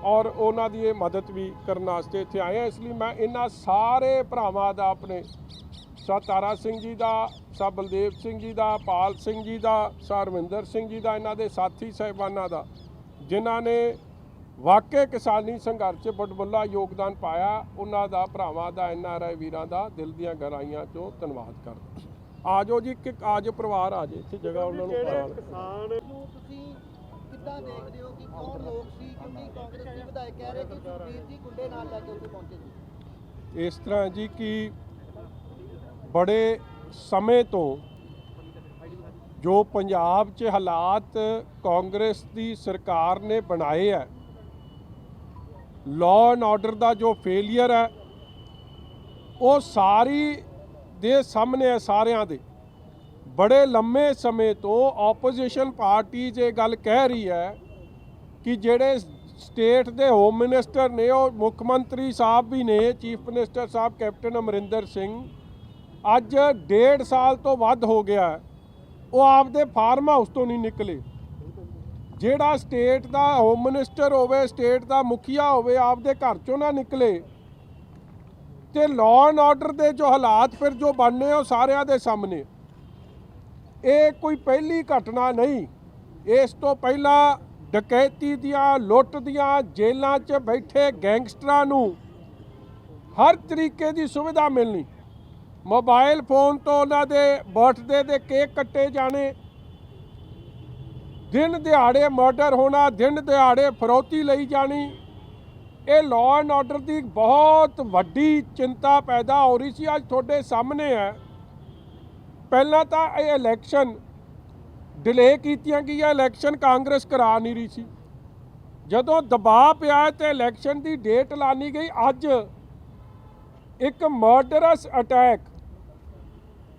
[SPEAKER 2] ਔਰ ਉਹਨਾਂ ਦੀ ਇਹ ਮਦਦ ਵੀ ਕਰਨ ਵਾਸਤੇ ਇੱਥੇ ਆਏ ਆ। ਇਸ ਲਈ ਮੈਂ ਇਹਨਾਂ ਸਾਰੇ ਭਰਾਵਾਂ ਦਾ, ਆਪਣੇ ਸਾਹਿਬ ਤਾਰਾ ਸਿੰਘ ਜੀ ਦਾ, ਸਾਹਿਬ ਬਲਦੇਵ ਸਿੰਘ ਜੀ ਦਾ, ਪਾਲ ਸਿੰਘ ਜੀ ਦਾ, ਸਾਹਿਬ ਹਰਵਿੰਦਰ ਸਿੰਘ ਜੀ ਦਾ, ਇਹਨਾਂ ਦੇ ਸਾਥੀ ਸਾਹਿਬਾਨਾਂ ਦਾ ਜਿਨ੍ਹਾਂ ਨੇ ਵਾਕਈ ਕਿਸਾਨੀ ਸੰਘਰਸ਼ 'ਚ ਵੱਡਾ ਯੋਗਦਾਨ ਪਾਇਆ, ਉਹਨਾਂ ਦਾ, ਭਰਾਵਾਂ ਦਾ, NRI ਵੀਰਾਂ ਦਾ ਦਿਲ ਦੀਆਂ ਗਹਿਰਾਈਆਂ 'ਚੋਂ ਧੰਨਵਾਦ ਕਰਦਾ। ਆ ਜਾਓ ਜੀ, ਆ ਜਾਓ ਪਰਿਵਾਰ, ਆ ਜਾਓ ਇੱਥੇ ਜਗ੍ਹਾ ਉਹਨਾਂ ਨੂੰ
[SPEAKER 3] ਨੂੰ ਤੁਸੀਂ ਕਿੱਦਾਂ ਦੇਖਦੇ ਹੋ ਕਿ ਕੌਣ ਲੋਕ ਸੀ? ਕਿਉਂਕਿ ਕਾਂਗਰਸ ਦੇ ਵਿਧਾਇਕ ਕਹਿ ਰਹੇ ਕਿ ਸੁਖਬੀਰ ਜੀ ਗੁੰਡੇ ਨਾਲ ਲੈ ਕੇ ਉੱਥੇ ਪਹੁੰਚੇ ਸੀ।
[SPEAKER 2] ਇਸ ਤਰ੍ਹਾਂ ਜੀ ਕਿ ਬੜੇ ਸਮੇਂ ਤੋਂ ਜੋ ਪੰਜਾਬ 'ਚ ਹਾਲਾਤ ਕਾਂਗਰਸ ਦੀ ਸਰਕਾਰ ਨੇ ਬਣਾਏ ਹੈ, ਲਾਅ ਐਂਡ ਆਰਡਰ ਦਾ ਜੋ ਫੇਲੀਅਰ ਹੈ, ਉਹ ਸਾਰੀ ਦੇ ਸਾਹਮਣੇ ਹੈ। ਸਾਰਿਆਂ ਦੇ ਬੜੇ ਲੰਮੇ ਸਮੇਂ ਤੋਂ ਆਪੋਜੀਸ਼ਨ ਪਾਰਟੀ ਇਹ ਗੱਲ ਕਹਿ ਰਹੀ ਹੈ ਕਿ ਜਿਹੜੇ ਸਟੇਟ ਦੇ ਹੋਮ ਮਿਨਿਸਟਰ ਨੇ, ਉਹ ਮੁੱਖ ਮੰਤਰੀ ਸਾਹਿਬ ਵੀ ਨੇ, ਚੀਫ ਮਿਨਿਸਟਰ ਸਾਹਿਬ ਕੈਪਟਨ ਅਮਰਿੰਦਰ ਸਿੰਘ, ਅੱਜ 1.5 ਸਾਲ ਤੋਂ ਵੱਧ ਹੋ ਗਿਆ, ਉਹ ਆਪਦੇ ਫਾਰਮ ਹਾਊਸ ਤੋਂ ਨਹੀਂ ਨਿਕਲੇ। ਜਿਹੜਾ ਸਟੇਟ ਦਾ ਹੋਮ ਮਿਨਿਸਟਰ ਹੋਵੇ, ਸਟੇਟ ਦਾ ਮੁਖੀਆ ਹੋਵੇ, ਆਪਦੇ ਘਰ ਚੋਂ ਨਾ ਨਿਕਲੇ ਤੇ ਲਾਅ ਐਂਡ ਆਰਡਰ ਦੇ ਜੋ ਹਾਲਾਤ ਫਿਰ ਜੋ ਬਣਨੇ, ਉਹ ਸਾਰਿਆਂ ਦੇ ਸਾਹਮਣੇ। ਇਹ ਕੋਈ ਪਹਿਲੀ ਘਟਨਾ ਨਹੀਂ। ਇਸ ਤੋਂ ਪਹਿਲਾਂ ਡਕੈਤੀ ਦੀਆਂ, ਲੁੱਟ ਦੀਆਂ, ਜੇਲ੍ਹਾਂ 'ਚ ਬੈਠੇ ਗੈਂਗਸਟਰਾਂ ਨੂੰ ਹਰ ਤਰੀਕੇ ਦੀ ਸੁਵਿਧਾ ਮਿਲਣੀ, ਮੋਬਾਈਲ ਫੋਨ ਤੋਂ ਉਹਨਾਂ ਦੇ ਬਰਥਡੇ ਦੇ ਕੇਕ ਕੱਟੇ ਜਾਣੇ, ਦਿਨ ਦਿਹਾੜੇ ਮਰਡਰ ਹੋਣਾ, ਦਿਨ ਦਿਹਾੜੇ ਫਰੌਤੀ ਲਈ ਜਾਣੀ। ਇਹ ਲਾਅ ਐਂਡ ਆਰਡਰ ਦੀ ਬਹੁਤ ਵੱਡੀ ਚਿੰਤਾ ਪੈਦਾ ਹੋ ਰਹੀ ਸੀ। ਅੱਜ ਤੁਹਾਡੇ ਸਾਹਮਣੇ ਹੈ। ਪਹਿਲਾਂ ਤਾਂ ਇਹ ਇਲੈਕਸ਼ਨ ਡਿਲੇ ਕੀਤੀਆਂ ਗਈਆਂ, ਇਲੈਕਸ਼ਨ ਕਾਂਗਰਸ ਕਰਾ ਨਹੀਂ ਰਹੀ ਸੀ। ਜਦੋਂ ਦਬਾਅ ਪਿਆ ਤੇ ਇਲੈਕਸ਼ਨ ਦੀ ਡੇਟ ਐਲਾਨੀ ਗਈ। ਅੱਜ ਇੱਕ ਮਰਡਰਸ ਅਟੈਕ,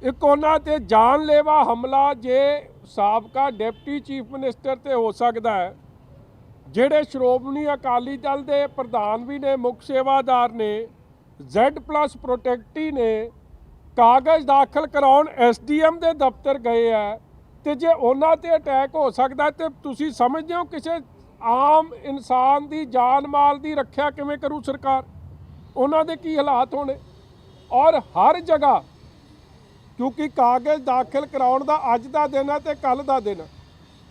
[SPEAKER 2] ਇੱਕ ਉਹਨਾਂ ਤੇ ਜਾਨਲੇਵਾ ਹਮਲਾ ਜੇ ਸਾਬਕਾ ਡਿਪਟੀ ਚੀਫ ਮਿਨਿਸਟਰ ਤੇ ਹੋ ਸਕਦਾ ਹੈ, ਜਿਹੜੇ ਸ਼੍ਰੋਮਣੀ ਅਕਾਲੀ ਦਲ ਦੇ ਪ੍ਰਧਾਨ ਵੀ ਨੇ, ਮੁੱਖ ਸੇਵਾਦਾਰ ਨੇ, Z+ ਪ੍ਰੋਟੈਕਟੀ ਨੇ, ਕਾਗਜ਼ ਦਾਖਲ ਕਰਾਉਣ SDM ਦੇ ਦਫ਼ਤਰ ਗਏ ਹੈ, ਤੇ ਜੇ ਉਹਨਾਂ ਤੇ ਅਟੈਕ ਹੋ ਸਕਦਾ ਤੇ ਤੁਸੀਂ ਸਮਝਦੇ ਹੋ ਕਿਸੇ ਆਮ ਇਨਸਾਨ ਦੀ ਜਾਨ ਮਾਲ ਦੀ ਰੱਖਿਆ ਕਿਵੇਂ ਕਰੂ ਸਰਕਾਰ? ਉਹਨਾਂ ਦੇ ਕੀ ਹਾਲਾਤ ਹੋਣੇ? ਔਰ ਹਰ ਜਗ੍ਹਾ, ਕਿਉਂਕਿ ਕਾਗਜ਼ ਦਾਖਲ ਕਰਾਉਣ ਦਾ ਅੱਜ ਦਾ ਦਿਨ ਹੈ ਤੇ ਕੱਲ੍ਹ ਦਾ ਦਿਨ।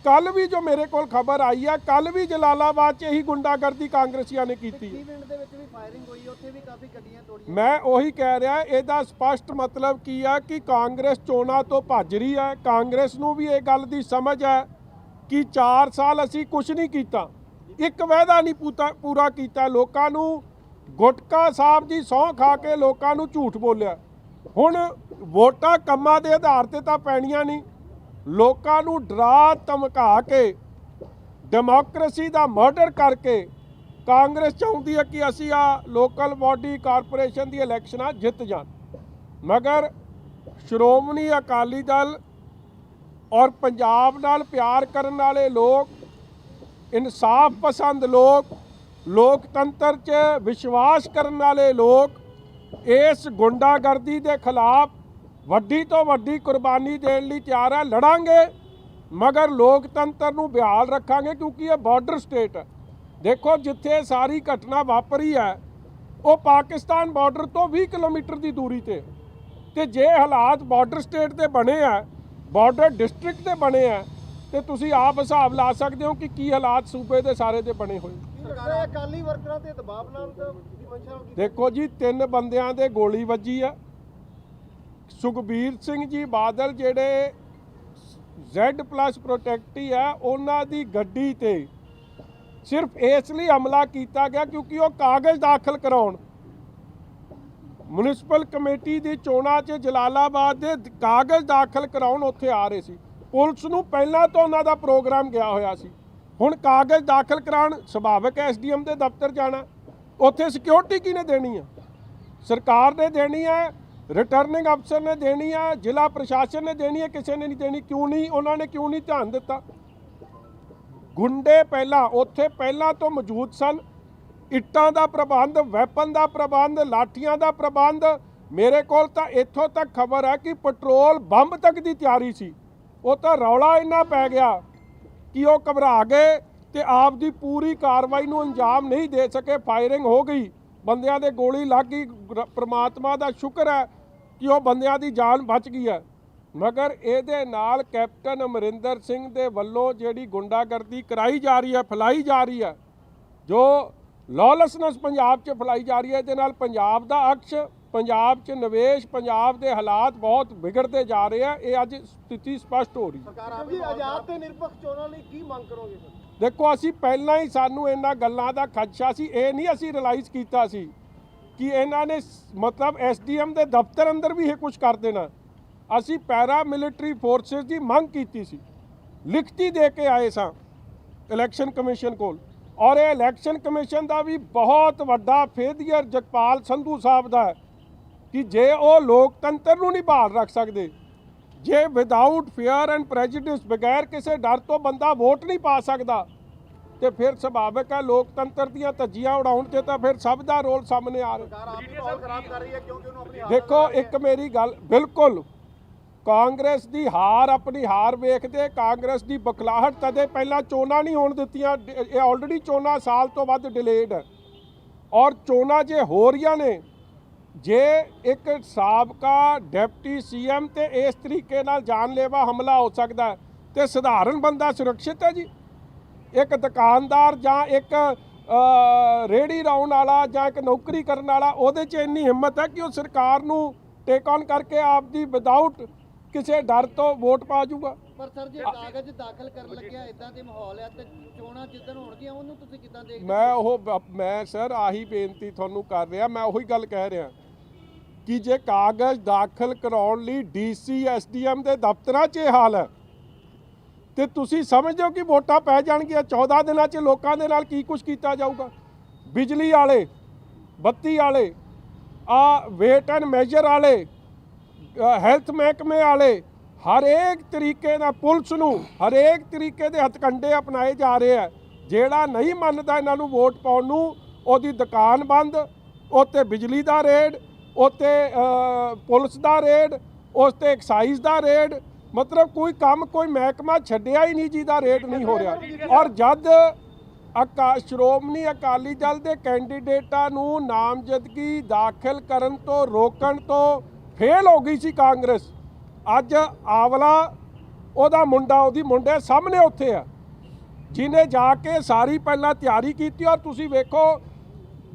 [SPEAKER 2] ਕੱਲ੍ਹ ਵੀ ਜੋ ਮੇਰੇ ਕੋਲ ਖਬਰ ਆਈ ਹੈ, ਕੱਲ੍ਹ ਵੀ ਜਲਾਲਾਬਾਦ 'ਚ ਇਹੀ ਗੁੰਡਾਗਰਦੀ ਕਾਂਗਰਸੀਆਂ ਨੇ ਕੀਤੀ।
[SPEAKER 3] ਪਿੰਡ ਦੇ ਵਿੱਚ ਵੀ ਫਾਇਰਿੰਗ ਹੋਈ, ਉੱਥੇ ਵੀ ਕਾਫੀ ਗੱਡੀਆਂ ਤੋੜੀਆਂ।
[SPEAKER 2] ਮੈਂ ਉਹੀ ਕਹਿ ਰਿਹਾ, ਇਹਦਾ ਸਪਸ਼ਟ ਮਤਲਬ ਕੀ ਹੈ ਕਿ ਕਾਂਗਰਸ ਚੋਣਾਂ ਤੋਂ ਭੱਜ ਰਹੀ ਹੈ। ਕਾਂਗਰਸ ਨੂੰ ਵੀ ਇਹ ਗੱਲ ਦੀ ਸਮਝ ਹੈ ਕਿ 4 ਸਾਲ ਅਸੀਂ ਕੁਝ ਨਹੀਂ ਕੀਤਾ, ਇੱਕ ਵਾਅਦਾ ਨਹੀਂ ਪੂਰਾ ਕੀਤਾ। ਲੋਕਾਂ ਨੂੰ ਗੁਟਕਾ ਸਾਹਿਬ ਦੀ ਸਹੁੰ ਖਾ ਕੇ ਲੋਕਾਂ ਨੂੰ ਝੂਠ ਬੋਲਿਆ। ਹੁਣ ਵੋਟਾਂ ਕੰਮਾਂ ਦੇ ਆਧਾਰ ਤੇ ਤਾਂ ਪੈਣੀਆਂ ਨਹੀਂ। ਲੋਕਾਂ ਨੂੰ ਡਰਾ ਧਮਕਾ ਕੇ, ਡੈਮੋਕ੍ਰੇਸੀ ਦਾ ਮਰਡਰ ਕਰਕੇ ਕਾਂਗਰਸ ਚਾਹੁੰਦੀ ਹੈ ਕਿ ਅਸੀਂ ਆ ਲੋਕਲ ਬਾਡੀ ਕਾਰਪੋਰੇਸ਼ਨ ਦੀ ਇਲੈਕਸ਼ਨਾਂ ਜਿੱਤ ਜਾਣ। ਮਗਰ ਸ਼੍ਰੋਮਣੀ ਅਕਾਲੀ ਦਲ ਔਰ ਪੰਜਾਬ ਨਾਲ ਪਿਆਰ ਕਰਨ ਵਾਲੇ ਲੋਕ, ਇਨਸਾਫ ਪਸੰਦ ਲੋਕ, ਲੋਕਤੰਤਰ 'ਚ ਵਿਸ਼ਵਾਸ ਕਰਨ ਵਾਲੇ ਲੋਕ ਇਸ ਗੁੰਡਾਗਰਦੀ ਦੇ ਖਿਲਾਫ ਵੱਡੀ ਤੋਂ ਵੱਡੀ ਕੁਰਬਾਨੀ ਦੇਣ ਲਈ ਤਿਆਰ ਹੈ। ਲੜਾਂਗੇ, ਮਗਰ ਲੋਕਤੰਤਰ ਨੂੰ ਬਹਾਲ ਰੱਖਾਂਗੇ, ਕਿਉਂਕਿ ਇਹ ਬਾਰਡਰ ਸਟੇਟ ਹੈ। ਦੇਖੋ, ਜਿੱਥੇ ਸਾਰੀ ਘਟਨਾ ਵਾਪਰੀ ਹੈ ਉਹ ਪਾਕਿਸਤਾਨ ਬਾਰਡਰ ਤੋਂ 20 ਕਿਲੋਮੀਟਰ ਦੀ ਦੂਰੀ ਤੇ ਜੇ ਹਾਲਾਤ ਬਾਰਡਰ ਸਟੇਟ ਦੇ ਬਣੇ ਆ, ਬਾਰਡਰ ਡਿਸਟ੍ਰਿਕਟ ਦੇ ਬਣੇ ਆ, ਤੇ ਤੁਸੀਂ ਆਪ ਹਿਸਾਬ ਲਾ ਸਕਦੇ ਹੋ ਕਿ ਕੀ ਹਾਲਾਤ ਸੂਬੇ ਦੇ ਸਾਰੇ ਦੇ ਬਣੇ ਹੋਏ।
[SPEAKER 3] ਸਰਕਾਰ ਅਕਾਲੀ ਵਰਕਰਾਂ ਤੇ ਦਬਾਅ ਬਣਾਉਣ ਦੀ ਮਨਸ਼ਾ ਨਾਲ
[SPEAKER 2] ਦੇਖੋ ਜੀ 3 ਬੰਦਿਆਂ ਦੇ ਗੋਲੀ ਵੱਜੀ ਆ। ਸੁਖਬੀਰ ਸਿੰਘ ਜੀ ਬਾਦਲ ਜਿਹੜੇ Z+ ਪ੍ਰੋਟੈਕਟੀ ਆ, ਉਹਨਾਂ ਦੀ ਗੱਡੀ ਤੇ ਸਿਰਫ ਇਸ ਲਈ ਹਮਲਾ ਕੀਤਾ ਗਿਆ ਕਿਉਂਕਿ ਉਹ ਕਾਗਜ਼ ਦਾਖਲ ਕਰਾਉਣ ਮਿਊਨਿਸਪਲ ਕਮੇਟੀ ਦੀ ਚੋਣਾਂ 'ਚ ਜਲਾਲਾਬਾਦ ਦੇ ਕਾਗਜ਼ ਦਾਖਲ ਕਰਾਉਣ ਉੱਥੇ ਆ ਰਹੇ ਸੀ। ਪੁਲਿਸ ਨੂੰ ਪਹਿਲਾਂ ਤੋਂ ਉਹਨਾਂ ਦਾ ਪ੍ਰੋਗਰਾਮ ਗਿਆ ਹੋਇਆ ਸੀ। ਹੁਣ ਕਾਗਜ਼ ਦਾਖਲ ਕਰਾਉਣ ਸੁਭਾਵਿਕ SDM ਦੇ ਦਫ਼ਤਰ ਜਾਣਾ, ਉੱਥੇ ਸਿਕਿਉਰਿਟੀ ਕਿਹਨੇ ਦੇਣੀ ਆ? ਸਰਕਾਰ ਨੇ ਦੇਣੀ ਹੈ, ਰਿਟਰਨਿੰਗ ਅਫਸਰ ਨੇ ਦੇਣੀ ਹੈ, ਜ਼ਿਲ੍ਹਾ ਪ੍ਰਸ਼ਾਸਨ ਨੇ ਦੇਣੀ ਹੈ, ਕਿਸੇ ਨੇ ਨਹੀਂ ਦੇਣੀ। ਕਿਉਂ ਨਹੀਂ? ਉਹਨਾਂ ਨੇ ਕਿਉਂ ਨਹੀਂ ਧਿਆਨ ਦਿੱਤਾ? ਗੁੰਡੇ ਪਹਿਲਾਂ ਤੋਂ ਮੌਜੂਦ ਸਨ। ਇੱਟਾਂ ਦਾ ਪ੍ਰਬੰਧ, ਵੈਪਨ ਦਾ ਪ੍ਰਬੰਧ, ਲਾਠੀਆਂ ਦਾ ਪ੍ਰਬੰਧ। ਮੇਰੇ ਕੋਲ ਤਾਂ ਇੱਥੋਂ ਤੱਕ ਖਬਰ ਹੈ ਕਿ ਪੈਟਰੋਲ ਬੰਬ ਤੱਕ ਦੀ ਤਿਆਰੀ ਸੀ। ਉਹ ਤਾਂ ਰੌਲਾ ਇੰਨਾ ਪੈ ਗਿਆ ਕਿ ਉਹ ਘਬਰਾ ਗਏ ਤੇ ਆਪ ਦੀ ਪੂਰੀ ਕਾਰਵਾਈ ਨੂੰ ਅੰਜਾਮ ਨਹੀਂ ਦੇ ਸਕੇ। ਫਾਇਰਿੰਗ ਹੋ ਗਈ, ਬੰਦਿਆਂ ਦੇ ਗੋਲੀ ਲੱਗ ਗਈ। ਪ੍ਰਮਾਤਮਾ ਦਾ ਸ਼ੁਕਰ ਹੈ ਕਿ ਉਹ ਬੰਦਿਆਂ ਦੀ ਜਾਨ ਬਚ ਗਈ ਹੈ। ਮਗਰ ਇਹਦੇ ਨਾਲ ਕੈਪਟਨ ਅਮਰਿੰਦਰ ਸਿੰਘ ਦੇ ਵੱਲੋਂ ਜਿਹੜੀ ਗੁੰਡਾਗਰਦੀ ਕਰਾਈ ਜਾ ਰਹੀ ਹੈ, ਫੈਲਾਈ ਜਾ ਰਹੀ ਹੈ, ਜੋ ਲੌਲੈਸਨੈਸ ਪੰਜਾਬ 'ਚ ਫੈਲਾਈ ਜਾ ਰਹੀ ਹੈ, ਇਹਦੇ ਨਾਲ ਪੰਜਾਬ ਦਾ ਅਕਸ਼, ਪੰਜਾਬ 'ਚ ਨਿਵੇਸ਼, ਪੰਜਾਬ ਦੇ ਹਾਲਾਤ ਬਹੁਤ ਵਿਗੜਦੇ ਜਾ ਰਹੇ ਆ। ਇਹ ਅੱਜ ਸਥਿਤੀ ਸਪਸ਼ਟ ਹੋ ਰਹੀ ਹੈ।
[SPEAKER 3] ਸਰਕਾਰ ਜੀ ਆਜ਼ਾਦ ਤੇ ਨਿਰਪੱਖ ਚੋਣਾਂ ਲਈ ਕੀ ਮੰਗ ਕਰੋਗੇ ਸਰ?
[SPEAKER 2] ਦੇਖੋ, ਅਸੀਂ ਪਹਿਲਾਂ ਹੀ ਸਾਨੂੰ ਇਹਨਾਂ ਗੱਲਾਂ ਦਾ ਖਦਸ਼ਾ ਸੀ। ਇਹ ਨਹੀਂ ਅਸੀਂ ਰਿਅਲਾਈਜ਼ ਕੀਤਾ ਸੀ ਕਿ ਇਹਨਾਂ ਨੇ ਮਤਲਬ SDM ਦੇ ਦਫ਼ਤਰ ਅੰਦਰ ਵੀ ਇਹ ਕੁਝ ਕਰ ਦੇਣਾ। ਅਸੀਂ ਪੈਰਾ ਮਿਲਟਰੀ ਫੋਰਸਿਸ ਦੀ ਮੰਗ ਕੀਤੀ ਸੀ, ਲਿਖਤੀ ਦੇ ਕੇ ਆਏ ਸਾਂ ਇਲੈਕਸ਼ਨ ਕਮਿਸ਼ਨ ਕੋਲ। ਔਰ ਇਹ ਇਲੈਕਸ਼ਨ ਕਮਿਸ਼ਨ ਦਾ ਵੀ ਬਹੁਤ ਵੱਡਾ ਫੇਲੀਅਰ ਜਗਪਾਲ ਸੰਧੂ ਸਾਹਿਬ ਦਾ ਹੈ ਕਿ ਜੇ ਉਹ ਲੋਕਤੰਤਰ ਨੂੰ ਨਹੀਂ ਬਹਾਲ ਰੱਖ ਸਕਦੇ, ਜੇ ਵਿਦਆਊਟ ਫੀਅਰ ਐਂਡ ਪ੍ਰੈਜੁਡਿਸ, ਬਗੈਰ ਕਿਸੇ ਡਰ ਤੋਂ ਬੰਦਾ ਵੋਟ ਨਹੀਂ ਪਾ ਸਕਦਾ, ਤੇ ਫਿਰ ਸੁਭਾਵਿਕ ਹੈ ਲੋਕਤੰਤਰ ਦੀਆਂ ਧੱਜੀਆਂ ਉਡਾਉਣ 'ਤੇ ਤਾਂ ਫਿਰ ਸਭ ਦਾ ਰੋਲ ਸਾਹਮਣੇ ਆ ਰਿਹਾ।
[SPEAKER 3] ਸਰਕਾਰ ਆਪ ਹੀ ਮਾਹੌਲ ਖਰਾਬ ਕਰ ਰਹੀ ਹੈ ਕਿਉਂਕਿ ਉਹਨੂੰ ਆਪਣੀ
[SPEAKER 2] ਦੇਖੋ, ਇੱਕ ਮੇਰੀ ਗੱਲ, ਬਿਲਕੁਲ ਕਾਂਗਰਸ ਦੀ ਹਾਰ, ਆਪਣੀ ਹਾਰ ਵੇਖਦੇ ਕਾਂਗਰਸ ਦੀ ਬਖਲਾਹਟ ਤਦੇ ਪਹਿਲਾਂ ਚੋਣਾਂ ਨਹੀਂ ਹੋਣ ਦਿੱਤੀਆਂ। ਇਹ ਆਲਰੇਡੀ ਚੋਣਾਂ ਸਾਲ ਤੋਂ ਵੱਧ ਡਿਲੇਡ ਹੈ। ਔਰ ਚੋਣਾਂ ਜੇ ਹੋ ਰਹੀਆਂ ਨੇ, ਜੇ ਇੱਕ ਸਾਬਕਾ ਡਿਪਟੀ CM ਤੇ ਇਸ ਤਰੀਕੇ ਨਾਲ ਜਾਨਲੇਵਾ ਹਮਲਾ ਹੋ ਸਕਦਾ ਹੈ ਤੇ ਸਧਾਰਨ ਬੰਦਾ ਸੁਰੱਖਿਅਤ ਹੈ ਜੀ? ਇੱਕ ਦੁਕਾਨਦਾਰ ਜਾਂ ਇੱਕ ਰੇਹੜੀ ਲਾਉਣ ਵਾਲਾ ਜਾਂ ਇੱਕ ਨੌਕਰੀ ਕਰਨ ਵਾਲਾ, ਉਹਦੇ 'ਚ ਇੰਨੀ ਹਿੰਮਤ ਹੈ ਕਿ ਉਹ ਸਰਕਾਰ ਨੂੰ ਟੇਕ ਔਨ ਕਰਕੇ ਆਪਦੀ ਵਿਦਆਊਟ ਕਿਸੇ ਡਰ ਤੋਂ ਵੋਟ ਪਾ ਜਾਊਗਾ?
[SPEAKER 3] ਪਰ ਸਰ ਜੇ ਕਾਗਜ਼ ਦਾਖਲ ਕਰਨ ਲੱਗਿਆ ਇਦਾਂ ਦੇ ਮਾਹੌਲ ਹੈ ਤੇ ਚੋਣਾਂ ਜਿੱਦਣ ਹੋਣਗੀਆਂ ਉਹਨੂੰ ਤੁਸੀਂ ਕਿੱਦਾਂ ਦੇਖਦੇ?
[SPEAKER 2] ਮੈਂ ਸਰ ਆਹੀ ਬੇਨਤੀ ਤੁਹਾਨੂੰ ਕਰ ਰਿਹਾ। ਮੈਂ ਉਹੀ ਗੱਲ ਕਹਿ ਰਿਹਾ ਕਿ ਜੇ ਕਾਗਜ਼ ਦਾਖਲ ਕਰਾਉਣ ਲਈ DC SDM ਦੇ ਦਫ਼ਤਰਾਂ 'ਚ ਇਹ ਹਾਲ ਹੈ ਤੇ ਤੁਸੀਂ ਸਮਝਦੇ ਹੋ ਕਿ ਵੋਟਾਂ ਪੈ ਜਾਣਗੀਆਂ 14 ਦਿਨਾਂ 'ਚ? ਲੋਕਾਂ ਦੇ ਨਾਲ ਕੀ ਕੁਝ ਕੀਤਾ ਜਾਊਗਾ? ਬਿਜਲੀ ਵਾਲੇ, ਬੱਤੀ ਵਾਲੇ, ਵੇਟ ਐਂਡ ਮੈਜਰ ਵਾਲੇ, ਹੈਲਥ ਮਹਿਕਮੇ ਵਾਲੇ, ਹਰੇਕ ਤਰੀਕੇ ਨਾਲ ਪੁਲਿਸ ਨੂੰ ਹਰੇਕ ਤਰੀਕੇ ਦੇ ਹਥਕੰਡੇ ਅਪਣਾਏ ਜਾ ਰਹੇ ਆ। ਜਿਹੜਾ ਨਹੀਂ ਮੰਨਦਾ ਇਹਨਾਂ ਨੂੰ ਵੋਟ ਪਾਉਣ ਨੂੰ, ਉਹਦੀ ਦੁਕਾਨ ਬੰਦ, ਉੱਤੇ ਬਿਜਲੀ ਦਾ ਰੇਡ, ਉੱਤੇ ਪੁਲਿਸ ਦਾ ਰੇਡ, ਉਸ 'ਤੇ ਐਕਸਾਈਜ਼ ਦਾ ਰੇਡ। ਮਤਲਬ ਕੋਈ ਕੰਮ, ਕੋਈ ਮਹਿਕਮਾ ਛੱਡਿਆ ਹੀ ਨਹੀਂ ਜਿਹਦਾ ਰੇਡ ਨਹੀਂ ਹੋ ਰਿਹਾ। ਔਰ ਜਦ ਸ਼੍ਰੋਮਣੀ ਅਕਾਲੀ ਦਲ ਦੇ ਕੈਂਡੀਡੇਟਾਂ ਨੂੰ ਨਾਮਜ਼ਦਗੀ ਦਾਖਲ ਕਰਨ ਤੋਂ ਰੋਕਣ ਤੋਂ ਫੇਲ ਹੋ ਗਈ ਸੀ ਕਾਂਗਰਸ, ਅੱਜ ਆਵਲਾ ਉਹਦਾ ਮੁੰਡਾ, ਉਹਦੀ ਮੁੰਡੇ ਸਾਹਮਣੇ ਉੱਥੇ ਆ, ਜਿਹਨੇ ਜਾ ਕੇ ਸਾਰੀ ਪਹਿਲਾਂ ਤਿਆਰੀ ਕੀਤੀ। ਔਰ ਤੁਸੀਂ ਵੇਖੋ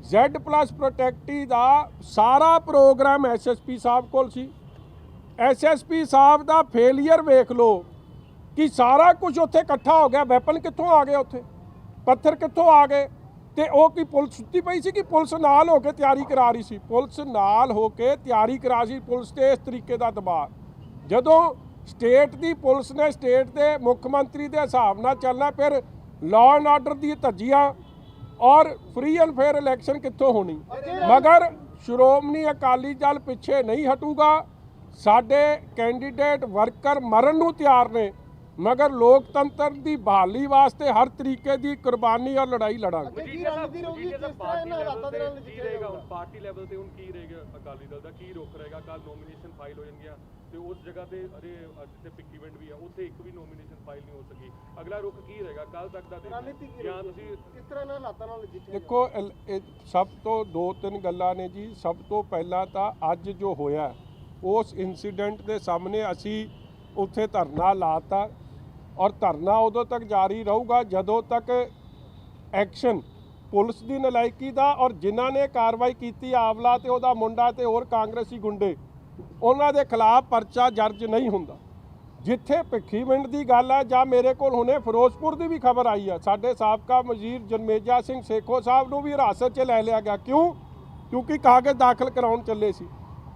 [SPEAKER 2] Z+ ਪ੍ਰੋਟੈਕਟੀ ਦਾ ਸਾਰਾ ਪ੍ਰੋਗਰਾਮ SSP ਸਾਹਿਬ ਕੋਲ ਸੀ। SSP ਸਾਹਿਬ ਦਾ ਫੇਲੀਅਰ ਵੇਖ ਲਓ ਕਿ ਸਾਰਾ ਕੁਝ ਉੱਥੇ ਇਕੱਠਾ ਹੋ ਗਿਆ। ਵੈਪਨ ਕਿੱਥੋਂ ਆ ਗਏ ਉੱਥੇ, ਪੱਥਰ ਕਿੱਥੋਂ ਆ ਗਏ? ਤੇ ਉਹ ਕੀ ਪੁਲਿਸ ਸੁੱਤੀ ਪਈ ਸੀ ਕਿ ਪੁਲਿਸ ਨਾਲ ਹੋ ਕੇ ਤਿਆਰੀ ਕਰਾ ਰਹੀ ਸੀ? ਪੁਲਿਸ ਨਾਲ ਹੋ ਕੇ ਤਿਆਰੀ ਕਰਾ ਸੀ। ਪੁਲਿਸ ਤੇ ਇਸ ਤਰੀਕੇ ਦਾ ਦਬਾਅ, ਜਦੋਂ ਸਟੇਟ ਦੀ ਪੁਲਿਸ ਨੇ ਸਟੇਟ ਦੇ ਮੁੱਖ ਮੰਤਰੀ ਦੇ ਹਿਸਾਬ ਨਾਲ ਚੱਲਣਾ, ਫਿਰ ਲਾਅ ਐਂਡ ਆਰਡਰ ਦੀ ਧੱਜੀਆਂ ਔਰ ਫ੍ਰੀ ਐਂਡ ਫੇਅਰ ਇਲੈਕਸ਼ਨ ਕਿੱਥੋਂ ਹੋਣੀ? ਮਗਰ ਸ਼੍ਰੋਮਣੀ ਅਕਾਲੀ ਦਲ ਪਿੱਛੇ ਨਹੀਂ ਹਟੂਗਾ। ਸਾਡੇ ਕੈਂਡੀਡੇਟ ਵਰਕਰ ਮਰਨ ਨੂੰ ਤਿਆਰ ਨੇ, ਮਗਰ ਲੋਕਤੰਤਰ ਦੀ ਬਹਾਲੀ ਵਾਸਤੇ ਹਰ ਤਰੀਕੇ ਦੀ ਕੁਰਬਾਨੀ ਔਰ ਲੜਾਈ ਲੜਾਂਗੇ।
[SPEAKER 4] ਪਾਰਟੀ ਲੈਵਲ ਤੇ ਹੁਣ ਕੀ ਰਹੇਗਾ? ਅਕਾਲੀ ਦਲ ਦਾ ਕੀ ਰੁਖ ਰਹੇਗਾ? ਕੱਲ ਨੋਮੀਨੇਸ਼ਨ ਫਾਈਲ ਹੋ ਜਾਣਗੀਆਂ ਤੇ ਉਸ ਜਗ੍ਹਾ ਤੇ ਜਿੱਥੇ ਪਿਕ ਇਵੈਂਟ ਵੀ ਆ ਉੱਥੇ ਇੱਕ ਵੀ ਨੋਮੀਨੇਸ਼ਨ ਫਾਈਲ ਨਹੀਂ ਹੋ ਸਕੀ। ਅਗਲਾ ਰੁਖ ਕੀ ਰਹੇਗਾ ਕੱਲ ਤੱਕ ਦਾ? ਜਾਂ ਤੁਸੀਂ
[SPEAKER 3] ਕਿਸ ਤਰ੍ਹਾਂ ਨਾਲ ਹਾਲਾਤਾਂ ਨਾਲ ਨਜਿੱਠੇ?
[SPEAKER 2] ਦੇਖੋ, ਸਭ ਤੋਂ 2-3 ਗੱਲਾਂ ਨੇ ਜੀ। ਸਭ ਤੋਂ ਪਹਿਲਾਂ ਤਾਂ ਅੱਜ ਜੋ ਹੋਇਆ, ਉਸ ਇਨਸੀਡੈਂਟ ਦੇ ਸਾਹਮਣੇ ਅਸੀਂ ਉੱਥੇ ਧਰਨਾ ਲਾਤਾ ਔਰ ਧਰਨਾ ਉਦੋਂ ਤੱਕ ਜਾਰੀ ਰਹੂਗਾ ਜਦੋਂ ਤੱਕ ਐਕਸ਼ਨ ਪੁਲਿਸ ਦੀ ਨਲਾਇਕੀ ਦਾ ਔਰ ਜਿਨ੍ਹਾਂ ਨੇ ਕਾਰਵਾਈ ਕੀਤੀ ਆਵਲਾ ਤੇ ਉਹਦਾ ਮੁੰਡਾ ਤੇ ਹੋਰ ਕਾਂਗਰਸੀ ਗੁੰਡੇ ਉਹਨਾਂ ਦੇ ਖਿਲਾਫ ਪਰਚਾ ਦਰਜ ਨਹੀਂ ਹੁੰਦਾ। ਜਿੱਥੇ ਭਿੱਖੀਵਿੰਡ ਦੀ ਗੱਲ ਹੈ ਜਾਂ ਮੇਰੇ ਕੋਲ ਹੁਣੇ ਫਿਰੋਜ਼ਪੁਰ ਦੀ ਵੀ ਖਬਰ ਆਈ ਹੈ, ਸਾਡੇ ਸਾਬਕਾ ਵਜ਼ੀਰ ਜਨਮੇਜਾ ਸਿੰਘ ਸੇਖੋ ਸਾਹਿਬ ਨੂੰ ਵੀ ਹਿਰਾਸਤ 'ਚ ਲੈ ਲਿਆ ਗਿਆ। ਕਿਉਂਕਿ ਕਾਗਜ਼ ਦਾਖਲ ਕਰਾਉਣ ਚੱਲੇ ਸੀ।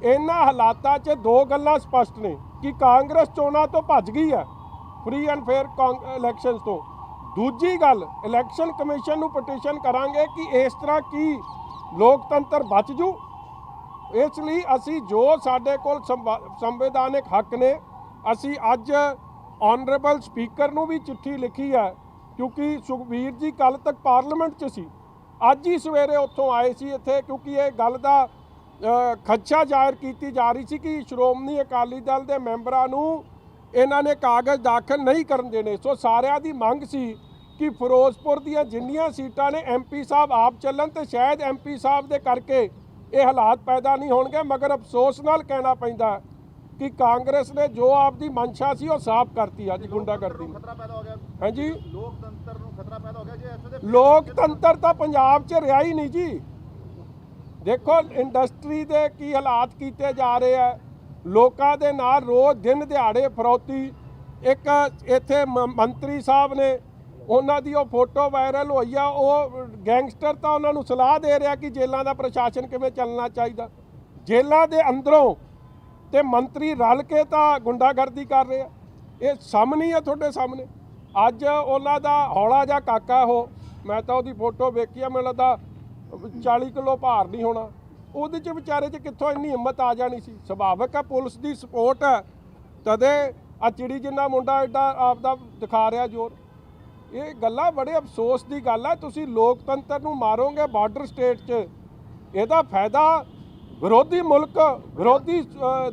[SPEAKER 2] ਇਹਨਾਂ ਹਾਲਾਤਾਂ 'ਚ ਦੋ ਗੱਲਾਂ ਸਪਸ਼ਟ ਨੇ ਕਿ ਕਾਂਗਰਸ ਚੋਣਾਂ ਤੋਂ ਭੱਜ ਗਈ ਹੈ, ਫ੍ਰੀ ਐਂਡ ਫੇਅਰ ਇਲੈਕਸ਼ਨਸ ਤੋਂ। ਦੂਜੀ ਗੱਲ, ਇਲੈਕਸ਼ਨ ਕਮਿਸ਼ਨ ਨੂੰ ਪਟੀਸ਼ਨ ਕਰਾਂਗੇ ਕਿ ਇਸ ਤਰ੍ਹਾਂ ਕੀ ਲੋਕਤੰਤਰ ਬਚ ਜੂ। ਇਸ ਲਈ ਅਸੀਂ ਜੋ ਸਾਡੇ ਕੋਲ ਸੰਵਿਧਾਨਕ ਹੱਕ ਨੇ, ਅਸੀਂ ਅੱਜ ਆਨਰੇਬਲ ਸਪੀਕਰ ਨੂੰ ਵੀ ਚਿੱਠੀ ਲਿਖੀ ਹੈ, ਕਿਉਂਕਿ ਸੁਖਬੀਰ ਜੀ ਕੱਲ੍ਹ ਤੱਕ ਪਾਰਲੀਮੈਂਟ 'ਚ ਸੀ, ਅੱਜ ਹੀ ਸਵੇਰੇ ਉੱਥੋਂ ਆਏ ਸੀ ਇੱਥੇ, ਕਿਉਂਕਿ ਇਹ ਗੱਲ ਦਾ ਖਦਸ਼ਾ ਜ਼ਾਹਿਰ ਕੀਤੀ ਜਾ ਰਹੀ ਸੀ ਕਿ ਸ਼੍ਰੋਮਣੀ ਅਕਾਲੀ ਦਲ ਦੇ ਮੈਂਬਰਾਂ ਨੂੰ ਇਹਨਾਂ ਨੇ ਕਾਗਜ਼ ਦਾਖਲ ਨਹੀਂ ਕਰਨ ਦੇਣੇ। ਸੋ ਸਾਰਿਆਂ ਦੀ ਮੰਗ ਸੀ ਕਿ ਫਿਰੋਜ਼ਪੁਰ ਦੀਆਂ ਜਿੰਨੀਆਂ ਸੀਟਾਂ ਨੇ MP ਸਾਹਿਬ ਆਪ ਚੱਲਣ, ਤੇ ਸ਼ਾਇਦ MP ਸਾਹਿਬ ਦੇ ਕਰਕੇ ਇਹ ਹਾਲਾਤ ਪੈਦਾ ਨਹੀਂ ਹੋਣਗੇ। ਮਗਰ ਅਫਸੋਸ ਨਾਲ ਕਹਿਣਾ ਪੈਂਦਾ ਕਿ ਕਾਂਗਰਸ ਨੇ ਜੋ ਆਪਦੀ ਮਨਸ਼ਾ ਸੀ ਉਹ ਸਾਫ਼ ਕਰਤੀ ਅੱਜ ਗੁੰਡਾਗਰਦੀ ਨੂੰ।
[SPEAKER 3] ਖਤਰਾ ਪੈਦਾ ਹੋ ਗਿਆ
[SPEAKER 2] ਹਾਂਜੀ,
[SPEAKER 3] ਲੋਕਤੰਤਰ ਨੂੰ ਖਤਰਾ ਪੈਦਾ ਹੋ ਗਿਆ ਜੇ ਐਸੇ ਦੇ
[SPEAKER 2] ਲੋਕਤੰਤਰ ਤਾਂ ਪੰਜਾਬ 'ਚ ਰਿਹਾ ਹੀ ਨਹੀਂ ਜੀ। ਦੇਖੋ ਇੰਡਸਟਰੀ ਦੇ ਕੀ ਹਾਲਾਤ ਕੀਤੇ ਜਾ ਰਹੇ ਆ, ਲੋਕਾਂ ਦੇ ਨਾਲ ਰੋਜ਼ ਦਿਨ ਦਿਹਾੜੇ ਫਰੌਤੀ। ਇੱਕ ਇੱਥੇ ਮੰਤਰੀ ਸਾਹਿਬ ਨੇ, ਉਹਨਾਂ ਦੀ ਉਹ ਫੋਟੋ ਵਾਇਰਲ ਹੋਈ ਆ, ਉਹ ਗੈਂਗਸਟਰ ਤਾਂ ਉਹਨਾਂ ਨੂੰ ਸਲਾਹ ਦੇ ਰਿਹਾ ਕਿ ਜੇਲ੍ਹਾਂ ਦਾ ਪ੍ਰਸ਼ਾਸਨ ਕਿਵੇਂ ਚੱਲਣਾ ਚਾਹੀਦਾ। ਜੇਲ੍ਹਾਂ ਦੇ ਅੰਦਰੋਂ ਤੇ ਮੰਤਰੀ ਰਲ ਕੇ ਤਾਂ ਗੁੰਡਾਗਰਦੀ ਕਰ ਰਹੇ ਆ। ਇਹ ਸਾਹਮਣੇ ਆ ਤੁਹਾਡੇ ਸਾਹਮਣੇ। ਅੱਜ ਉਹਨਾਂ ਦਾ ਹੌਲਾ ਜਿਹਾ ਕਾਕਾ, ਉਹ ਮੈਂ ਤਾਂ ਉਹਦੀ ਫੋਟੋ ਵੇਖੀ ਆ, ਮੈਨੂੰ ਲੱਗਦਾ 40 ਕਿਲੋ ਭਾਰ ਨਹੀਂ ਹੋਣਾ। ਉਹਦੇ 'ਚ ਵਿਚਾਰੇ 'ਚ ਕਿੱਥੋਂ ਇੰਨੀ ਹਿੰਮਤ ਆ ਜਾਣੀ ਸੀ। ਸੁਭਾਵਿਕ ਹੈ, ਪੁਲਿਸ ਦੀ ਸਪੋਰਟ ਹੈ, ਤਦੇ ਆ ਚਿੜੀ ਜਿੰਨਾ ਮੁੰਡਾ ਐਡਾ ਆਪਦਾ ਦਿਖਾ ਰਿਹਾ ਜ਼ੋਰ। ਇਹ ਗੱਲਾਂ ਬੜੇ ਅਫਸੋਸ ਦੀ ਗੱਲ ਹੈ। ਤੁਸੀਂ ਲੋਕਤੰਤਰ ਨੂੰ ਮਾਰੋਗੇ ਬਾਰਡਰ ਸਟੇਟ 'ਚ, ਇਹਦਾ ਫਾਇਦਾ ਵਿਰੋਧੀ ਮੁਲਕ, ਵਿਰੋਧੀ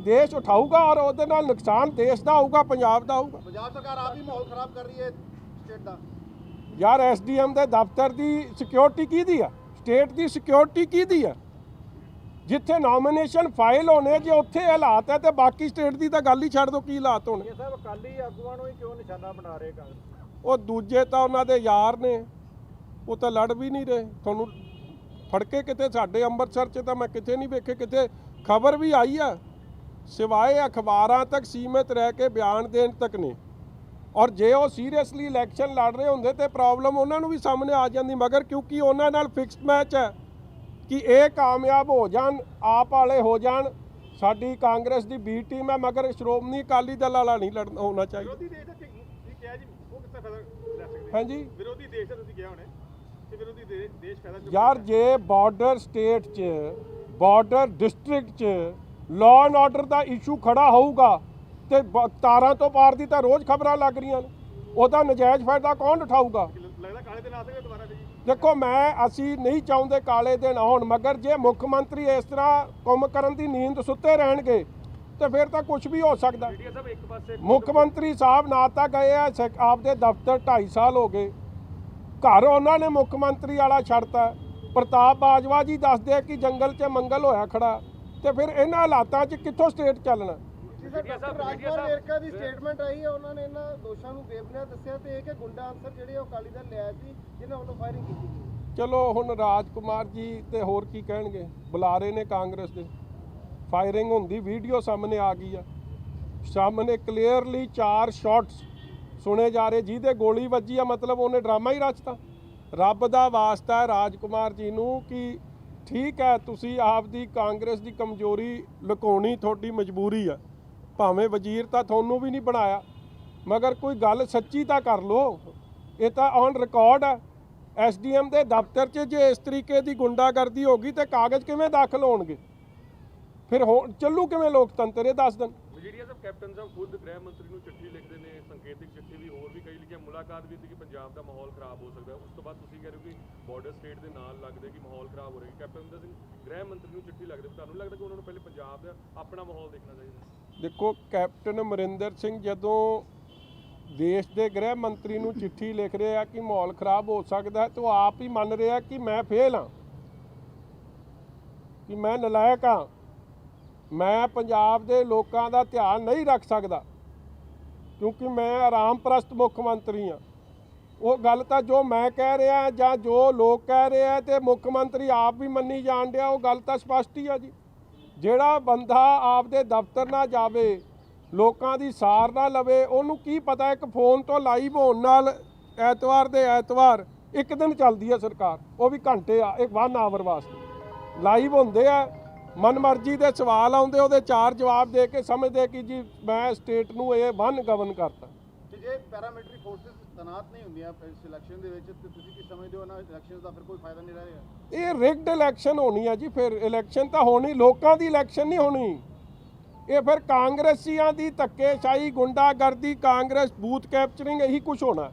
[SPEAKER 2] ਦੇਸ਼ ਉਠਾਊਗਾ ਔਰ ਉਹਦੇ ਨਾਲ ਨੁਕਸਾਨ ਦੇਸ਼ ਦਾ ਹੋਊਗਾ, ਪੰਜਾਬ ਦਾ ਹੋਊਗਾ।
[SPEAKER 3] ਪੰਜਾਬ ਸਰਕਾਰ ਆਪ ਹੀ ਮਾਹੌਲ ਖਰਾਬ ਕਰ ਰਹੀ ਹੈ ਸਟੇਟ ਦਾ।
[SPEAKER 2] ਯਾਰ SDM ਦੇ ਦਫ਼ਤਰ ਦੀ ਸਿਕਿਉਰਿਟੀ ਕਿਹਦੀ ਆ? ਸਟੇਟ ਦੀ ਸਿਕਿਉਰਿਟੀ ਕਿਹਦੀ ਆ? ਜਿੱਥੇ ਨੋਮੀਨੇਸ਼ਨ ਫਾਈਲ ਹੋਣੇ, ਜੇ ਉੱਥੇ ਹਾਲਾਤ ਹੈ ਤੇ ਬਾਕੀ ਸਟੇਟ ਦੀ ਤਾਂ ਗੱਲ ਹੀ ਛੱਡ ਦਿਓ, ਕੀ ਹਾਲਾਤ ਹੋਣੇ।
[SPEAKER 3] ਇਹ ਸਭ ਅਕਾਲੀ ਆਗੂਆਂ ਨੂੰ ਹੀ ਕਿਉਂ ਨਿਸ਼ਾਨਾ ਬਣਾ ਰਹੇ ਕਾਂਗਰਸ?
[SPEAKER 2] ਉਹ ਦੂਜੇ ਤਾਂ ਉਹਨਾਂ ਦੇ ਯਾਰ ਨੇ, ਉਹ ਤਾਂ ਲੜ ਵੀ ਨਹੀਂ ਰਹੇ। ਤੁਹਾਨੂੰ ਫੜ ਕੇ ਕਿਤੇ ਸਾਡੇ ਅੰਮ੍ਰਿਤਸਰ 'ਚ ਤਾਂ ਮੈਂ ਕਿਤੇ ਨਹੀਂ ਵੇਖੇ, ਕਿਤੇ ਖਬਰ ਵੀ ਆਈ ਆ, ਸਿਵਾਏ ਅਖਬਾਰਾਂ ਤੱਕ ਸੀਮਿਤ ਰਹਿ ਕੇ ਬਿਆਨ ਦੇਣ ਤੱਕ ਨੇ। ਔਰ ਜੇ ਉਹ ਸੀਰੀਅਸਲੀ ਇਲੈਕਸ਼ਨ ਲੜ ਰਹੇ ਹੁੰਦੇ ਤੇ ਪ੍ਰੋਬਲਮ ਉਹਨਾਂ ਨੂੰ ਵੀ ਸਾਹਮਣੇ ਆ ਜਾਂਦੀ। ਮਗਰ ਕਿਉਂਕਿ ਉਹਨਾਂ ਨਾਲ ਫਿਕਸਡ ਮੈਚ ਹੈ ਕਿ ਇਹ ਕਾਮਯਾਬ ਹੋ ਜਾਣ, ਆਪ ਵਾਲੇ ਹੋ ਜਾਣ, ਸਾਡੀ ਕਾਂਗਰਸ ਦੀ B ਟੀਮ ਹੈ, ਮਗਰ ਸ਼੍ਰੋਮਣੀ ਅਕਾਲੀ ਦਲ ਵਾਲਾ ਨਹੀਂ ਲੜਨਾ ਹੋਣਾ ਚਾਹੀਦਾ।
[SPEAKER 1] ਵਿਰੋਧੀ ਦੇਸ਼ ਦਾ ਤੁਸੀਂ ਕਿਹਾ ਜੀ, ਉਹ ਕਿੱਥੇ ਫਾਇਦਾ ਲੈ ਸਕਦੇ?
[SPEAKER 2] ਹਾਂਜੀ,
[SPEAKER 1] ਵਿਰੋਧੀ ਦੇਸ਼ ਦਾ ਤੁਸੀਂ ਕਿਹਾ ਹੋਣੇ ਕਿ ਵਿਰੋਧੀ ਦੇਸ਼ ਫਾਇਦਾ ਚੁੱਕ
[SPEAKER 2] ਯਾਰ ਜੇ ਬਾਰਡਰ ਸਟੇਟ 'ਚ, ਬਾਰਡਰ ਡਿਸਟ੍ਰਿਕਟ 'ਚ law and order the issue ਖੜਾ ਹੋਊਗਾ ਤੇ ਤਾਰਾਂ ਤੋਂ ਪਾਰ ਦੀ ਤਾਂ ਰੋਜ਼ ਖਬਰਾਂ ਲੱਗ ਰਹੀਆਂ ਨੇ, ਉਹਦਾ ਨਜਾਇਜ਼ ਫਾਇਦਾ ਕੌਣ ਉਠਾਊਗਾ?
[SPEAKER 1] ਲੱਗਦਾ ਕਾਲੇ ਦਿਨ ਆ ਸਕਦੇ ਦੁਬਾਰਾ ਜੀ।
[SPEAKER 2] ਦੇਖੋ, ਅਸੀਂ ਨਹੀਂ ਚਾਹੁੰਦੇ ਕਾਲੇ ਦਿਨ ਆਉਣ, ਮਗਰ ਜੇ ਮੁੱਖ ਮੰਤਰੀ ਇਸ ਤਰ੍ਹਾਂ ਕੰਮ ਕਰਨ ਦੀ ਨੀਂਦ ਸੁੱਤੇ ਰਹਿਣਗੇ ਤੇ ਫਿਰ ਤਾਂ ਕੁਝ ਵੀ ਹੋ ਸਕਦਾ। ਮੁੱਖ ਮੰਤਰੀ ਸਾਹਿਬ ਨਾ ਤਾਂ ਗਏ ਆ ਆਪਦੇ ਦਫ਼ਤਰ 2.5 ਸਾਲ ਹੋ ਗਏ, ਘਰ ਉਹਨਾਂ ਨੇ ਮੁੱਖ ਮੰਤਰੀ ਵਾਲਾ ਛੱਡਤਾ। ਪ੍ਰਤਾਪ ਬਾਜਵਾ ਜੀ ਦੱਸਦੇ ਕਿ ਜੰਗਲ 'ਚ ਮੰਗਲ ਹੋਇਆ ਖੜਾ, ਤੇ ਫਿਰ ਇਹਨਾਂ ਹਾਲਾਤਾਂ 'ਚ ਕਿੱਥੋਂ ਸਟੇਟ ਚੱਲਣਾ?
[SPEAKER 3] ਰਾਜਪਾਲ ਵੇਰਕਾ ਦੀ ਸਟੇਟਮੈਂਟ ਆਈ ਹੈ, ਉਹਨਾਂ ਨੇ ਇਹਨਾਂ ਦੋਸ਼ਾਂ ਨੂੰ ਬੇਬੁਨਿਆਦ ਦੱਸਿਆ ਤੇ ਇਹ ਕਿ ਗੁੰਡਾ ਅਨਸਰ ਜਿਹੜੇ ਉਹ ਅਕਾਲੀ ਦਲ ਲਿਆ ਸੀ ਜਿਨ੍ਹਾਂ ਵੱਲੋਂ ਫਾਇਰਿੰਗ ਕੀਤੀ ਗਈ।
[SPEAKER 2] ਚਲੋ ਹੁਣ ਰਾਜਕੁਮਾਰ ਜੀ ਤੇ ਹੋਰ ਕੀ ਕਹਿਣਗੇ, ਬੁਲਾ ਰਹੇ ਨੇ ਕਾਂਗਰਸ ਦੇ। ਫਾਇਰਿੰਗ ਹੁੰਦੀ ਵੀਡੀਓ ਸਾਹਮਣੇ ਆ ਗਈ ਆ, ਸਾਹਮਣੇ ਕਲੀਅਰਲੀ 4 ਸ਼ਾਟਸ ਸੁਣੇ ਜਾ ਰਹੇ, ਜਿਹਦੇ ਗੋਲੀ ਵੱਜੀ ਆ, ਮਤਲਬ ਉਹਨੇ ਡਰਾਮਾ ਹੀ ਰਚਤਾ। ਰੱਬ ਦਾ ਵਾਸਤਾ ਹੈ ਰਾਜਕੁਮਾਰ ਜੀ ਨੂੰ ਕਿ ਠੀਕ ਹੈ, ਤੁਸੀਂ ਆਪਦੀ ਕਾਂਗਰਸ ਦੀ ਕਮਜ਼ੋਰੀ ਲੁਕਾਉਣੀ ਤੁਹਾਡੀ ਮਜਬੂਰੀ ਆ, ਭਾਵੇਂ ਵਜ਼ੀਰ ਤਾਂ ਤੁਹਾਨੂੰ ਵੀ ਨਹੀਂ ਬਣਾਇਆ, ਮਗਰ ਕੋਈ ਗੱਲ ਸੱਚੀ ਤਾਂ ਕਰ ਲਓ। ਇਹ ਤਾਂ ਔਨ ਰਿਕਾਰਡ ਹੈ। SDM ਦੇ ਦਫ਼ਤਰ 'ਚ ਜੇ ਇਸ ਤਰੀਕੇ ਦੀ ਗੁੰਡਾਗਰਦੀ ਹੋ ਗਈ ਤੇ ਕਾਗਜ਼ ਕਿਵੇਂ ਦਾਖਲ ਹੋਣਗੇ? ਫਿਰ ਚੱਲੂ ਕਿਵੇਂ ਲੋਕਤੰਤਰ? ਇਹ ਦੱਸ ਦੇਣ।
[SPEAKER 4] ਵਜ਼ੀਰੀਆ ਸਾਹਿਬ, ਕੈਪਟਨ ਸਾਹਿਬ ਖੁਦ ਗ੍ਰਹਿ ਮੰਤਰੀ ਨੂੰ ਚਿੱਠੀ ਲਿਖਦੇ ਨੇ, ਸੰਕੇਤਿਕ ਚਿੱਠੀ ਵੀ, ਹੋਰ ਵੀ ਕਈ ਲਿਖੀਆਂ, ਮੁਲਾਕਾਤ ਵੀ ਸੀ ਕਿ ਪੰਜਾਬ ਦਾ ਮਾਹੌਲ ਖਰਾਬ ਹੋ ਸਕਦਾ। ਉਸ ਤੋਂ ਬਾਅਦ ਤੁਸੀਂ ਕਹਿ ਰਹੇ ਹੋ ਕਿ ਬਾਰਡਰ ਸਟੇਟ ਦੇ ਨਾਲ ਲੱਗਦੇ ਕਿ ਮਾਹੌਲ ਖਰਾਬ ਹੋ ਰਿਹਾ। ਕੈਪਟਨ ਅਮਰਿੰਦਰ ਸਿੰਘ ਗ੍ਰਹਿ ਮੰਤਰੀ ਨੂੰ ਚਿੱਠੀ ਲੱਗਦੇ, ਤੁਹਾਨੂੰ ਲੱਗਦਾ ਕਿ ਉਹਨਾਂ ਨੂੰ ਪਹਿਲੇ ਪੰਜਾਬ ਦਾ ਆਪਣਾ ਮਾਹੌਲ ਦੇਖਣਾ ਚਾਹੀਦਾ?
[SPEAKER 2] ਦੇਖੋ, ਕੈਪਟਨ ਅਮਰਿੰਦਰ ਸਿੰਘ ਜਦੋਂ ਦੇਸ਼ ਦੇ ਗ੍ਰਹਿ ਮੰਤਰੀ ਨੂੰ ਚਿੱਠੀ ਲਿਖ ਰਹੇ ਆ ਕਿ ਮਾਹੌਲ ਖਰਾਬ ਹੋ ਸਕਦਾ ਹੈ, ਤਾਂ ਉਹ ਆਪ ਹੀ ਮੰਨ ਰਿਹਾ ਕਿ ਮੈਂ ਫੇਲ ਹਾਂ, ਕਿ ਮੈਂ ਨਲਾਇਕ ਹਾਂ, ਮੈਂ ਪੰਜਾਬ ਦੇ ਲੋਕਾਂ ਦਾ ਧਿਆਨ ਨਹੀਂ ਰੱਖ ਸਕਦਾ। ਕਿਉਂਕਿ ਮੈਂ ਆਰਾਮ ਪ੍ਰਸਤ ਮੁੱਖ ਮੰਤਰੀ ਹਾਂ। ਉਹ ਗੱਲ ਤਾਂ ਜੋ ਮੈਂ ਕਹਿ ਰਿਹਾ ਜਾਂ ਜੋ ਲੋਕ ਕਹਿ ਰਹੇ ਆ ਤੇ ਮੁੱਖ ਮੰਤਰੀ ਆਪ ਵੀ ਮੰਨੀ ਜਾਣ ਡਿਆ, ਉਹ ਗੱਲ ਤਾਂ ਸਪਸ਼ਟ ਹੀ ਆ ਜੀ। ਜਿਹੜਾ ਬੰਦਾ ਆਪਦੇ ਦਫ਼ਤਰ ਨਾ ਜਾਵੇ, ਲੋਕਾਂ ਦੀ ਸਾਰ ਨਾ ਲਵੇ, ਉਹਨੂੰ ਕੀ ਪਤਾ ਇੱਕ ਫੋਨ ਤੋਂ ਲਾਈਵ ਹੋਣ ਨਾਲ ਐਤਵਾਰ ਦੇ ਐਤਵਾਰ ਇੱਕ ਦਿਨ ਚੱਲਦੀ ਹੈ ਸਰਕਾਰ, ਉਹ ਵੀ ਘੰਟੇ ਆ, ਇੱਕ 1 ਆਵਰ ਵਾਸਤੇ ਲਾਈਵ ਹੁੰਦੇ ਆ। ਮਨਮਰਜ਼ੀ ਦੇ ਸਵਾਲ ਆਉਂਦੇ, ਉਹਦੇ 4 ਜਵਾਬ ਦੇ ਕੇ ਸਮਝਦੇ ਕਿ ਜੀ ਮੈਂ ਸਟੇਟ ਨੂੰ ਇਹ ਗਵਰਨ ਕਰਤਾ।
[SPEAKER 3] ਕਿ ਜੇ ਪੈਰਾਮਿਲਟਰੀ ਫੋਰਸਸ ਤੈਨਾਤ ਨਹੀਂ ਹੁੰਦੀਆਂ ਇਸ ਇਲੈਕਸ਼ਨ ਦੇ ਵਿੱਚ ਤੇ ਤੁਸੀਂ ਕੀ ਸਮਝਦੇ ਹੋ ਨਾ ਇਲੈਕਸ਼ਨਸ ਦਾ ਫਿਰ ਕੋਈ ਫਾਇਦਾ ਨਹੀਂ ਰਹੇਗਾ?
[SPEAKER 2] ਇਹ ਰਿਗਡ ਇਲੈਕਸ਼ਨ ਹੋਣੀ ਆ ਜੀ। ਫਿਰ ਇਲੈਕਸ਼ਨ ਤਾਂ ਹੋਣੀ, ਲੋਕਾਂ ਦੀ ਇਲੈਕਸ਼ਨ ਨਹੀਂ ਹੋਣੀ। ਇਹ ਫਿਰ ਕਾਂਗਰਸੀਆਂ ਦੀ ਧੱਕੇਸ਼ਾਹੀ, ਗੁੰਡਾਗਰਦੀ, ਕਾਂਗਰਸ ਬੂਥ ਕੈਪਚਰਿੰਗ, ਇਹੀ ਕੁਝ ਹੋਣਾ।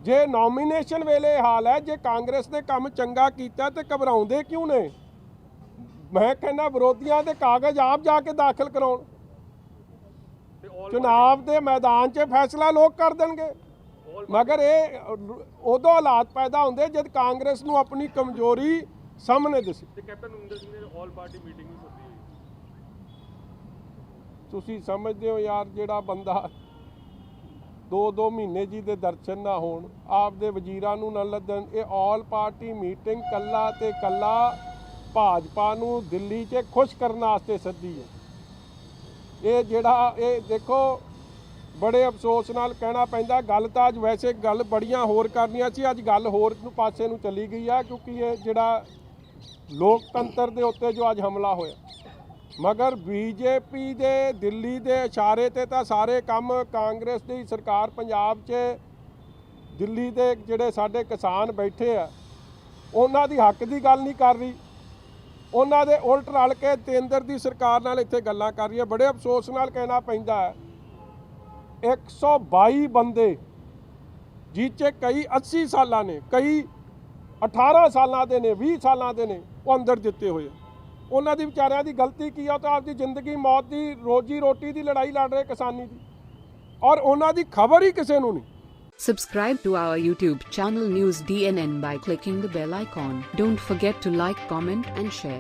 [SPEAKER 2] ਜੇ ਨੋਮੀਨੇਸ਼ਨ ਵੇਲੇ ਹਾਲ ਹੈ, ਜੇ ਕਾਂਗਰਸ ਨੇ ਕੰਮ ਚੰਗਾ ਕੀਤਾ ਤੇ ਘਬਰਾਉਂਦੇ ਕਿਉਂ ਨੇ? ਮੈਂ ਕਹਿੰਦਾ ਵਿਰੋਧੀਆਂ ਦੇ ਕਾਗਜ਼ ਆਪ ਜਾ ਕੇ ਦਾਖਲ ਕਰਾਉਣ, ਚੁਣਾਵ ਦੇ ਮੈਦਾਨ 'ਚ ਫੈਸਲਾ ਲੋਕ ਕਰ ਦੇਣਗੇ। ਮਗਰ ਇਹ ਉਦੋਂ ਹਾਲਾਤ ਪੈਦਾ ਹੁੰਦੇ ਜਦ ਕਾਂਗਰਸ ਨੂੰ ਆਪਣੀ ਕਮਜ਼ੋਰੀ ਸਾਹਮਣੇ ਦਿਸੇ।
[SPEAKER 4] ਤੇ ਕੈਪਟਨ ਅਮਰਿੰਦਰ ਸਿੰਘ ਨੇ ਆਲ ਪਾਰਟੀ ਮੀਟਿੰਗ ਵੀ ਸੱਦੀ ਹੋਈ।
[SPEAKER 2] ਤੁਸੀਂ ਸਮਝਦੇ ਹੋ ਯਾਰ, ਜਿਹੜਾ ਬੰਦਾ 2-2 ਮਹੀਨੇ ਜੀ ਦੇ ਦਰਸ਼ਨ ਨਾ ਹੋਣ, ਆਪਦੇ ਵਜ਼ੀਰਾਂ ਨੂੰ ਨਾ ਲੱਦਣ, ਇਹ ਆਲ ਪਾਰਟੀ ਮੀਟਿੰਗ ਕੱਲਾ ਤੇ ਕੱਲਾ ਭਾਜਪਾ ਨੂੰ ਦਿੱਲੀ 'ਚ ਖੁਸ਼ ਕਰਨ ਵਾਸਤੇ ਸੱਦੀ ਹੈ। ਇਹ ਜਿਹੜਾ ਇਹ ਦੇਖੋ, ਬੜੇ ਅਫਸੋਸ ਨਾਲ ਕਹਿਣਾ ਪੈਂਦਾ, ਗੱਲ ਤਾਂ ਅੱਜ ਵੈਸੇ ਗੱਲ ਬੜੀਆਂ ਹੋਰ ਕਰਨੀਆਂ ਸੀ, ਅੱਜ ਗੱਲ ਹੋਰ ਨੂੰ ਪਾਸੇ ਨੂੰ ਚਲੀ ਗਈ ਆ, ਕਿਉਂਕਿ ਇਹ ਜਿਹੜਾ ਲੋਕਤੰਤਰ ਦੇ ਉੱਤੇ ਜੋ ਅੱਜ ਹਮਲਾ ਹੋਇਆ। ਮਗਰ ਬੀਜੇਪੀ ਦੇ ਦਿੱਲੀ ਦੇ ਇਸ਼ਾਰੇ ਤੇ ਤਾਂ ਸਾਰੇ ਕੰਮ ਕਾਂਗਰਸ ਦੀ ਸਰਕਾਰ ਪੰਜਾਬ 'ਚ ਦਿੱਲੀ ਦੇ ਜਿਹੜੇ ਸਾਡੇ ਕਿਸਾਨ ਬੈਠੇ ਆ, ਉਹਨਾਂ ਦੀ ਹੱਕ ਦੀ ਗੱਲ ਨਹੀਂ ਕਰ ਰਹੀ, ਉਹਨਾਂ ਦੇ ਉਲਟ ਰਲ ਕੇ ਕੇਂਦਰ ਦੀ ਸਰਕਾਰ ਨਾਲ ਇੱਥੇ ਗੱਲਾਂ ਕਰ ਰਹੀ ਹੈ। ਬੜੇ ਅਫਸੋਸ ਨਾਲ ਕਹਿਣਾ ਪੈਂਦਾ ਹੈ, 122 ਬੰਦੇ ਜਿਹ 'ਚ ਕਈ 80 ਸਾਲਾਂ ਨੇ, ਕਈ 18 ਸਾਲਾਂ ਦੇ ਨੇ, 20 ਸਾਲਾਂ ਦੇ ਨੇ, ਉਹ ਅੰਦਰ ਦਿੱਤੇ ਹੋਏ। ਉਹਨਾਂ ਦੀ ਵਿਚਾਰਿਆਂ ਦੀ ਗਲਤੀ ਕੀ ਆ? ਉਹ ਤਾਂ ਆਪਦੀ ਜ਼ਿੰਦਗੀ ਮੌਤ ਦੀ, ਰੋਜੀ ਰੋਟੀ ਦੀ ਲੜਾਈ ਲੜ ਰਹੇ ਕਿਸਾਨੀ ਦੀ, ਔਰ ਉਹਨਾਂ ਦੀ ਖਬਰ ਹੀ ਕਿਸੇ ਨੂੰ ਨਹੀਂ।
[SPEAKER 5] Subscribe to our YouTube channel News DNN by clicking the bell icon. Don't forget to like, comment and share.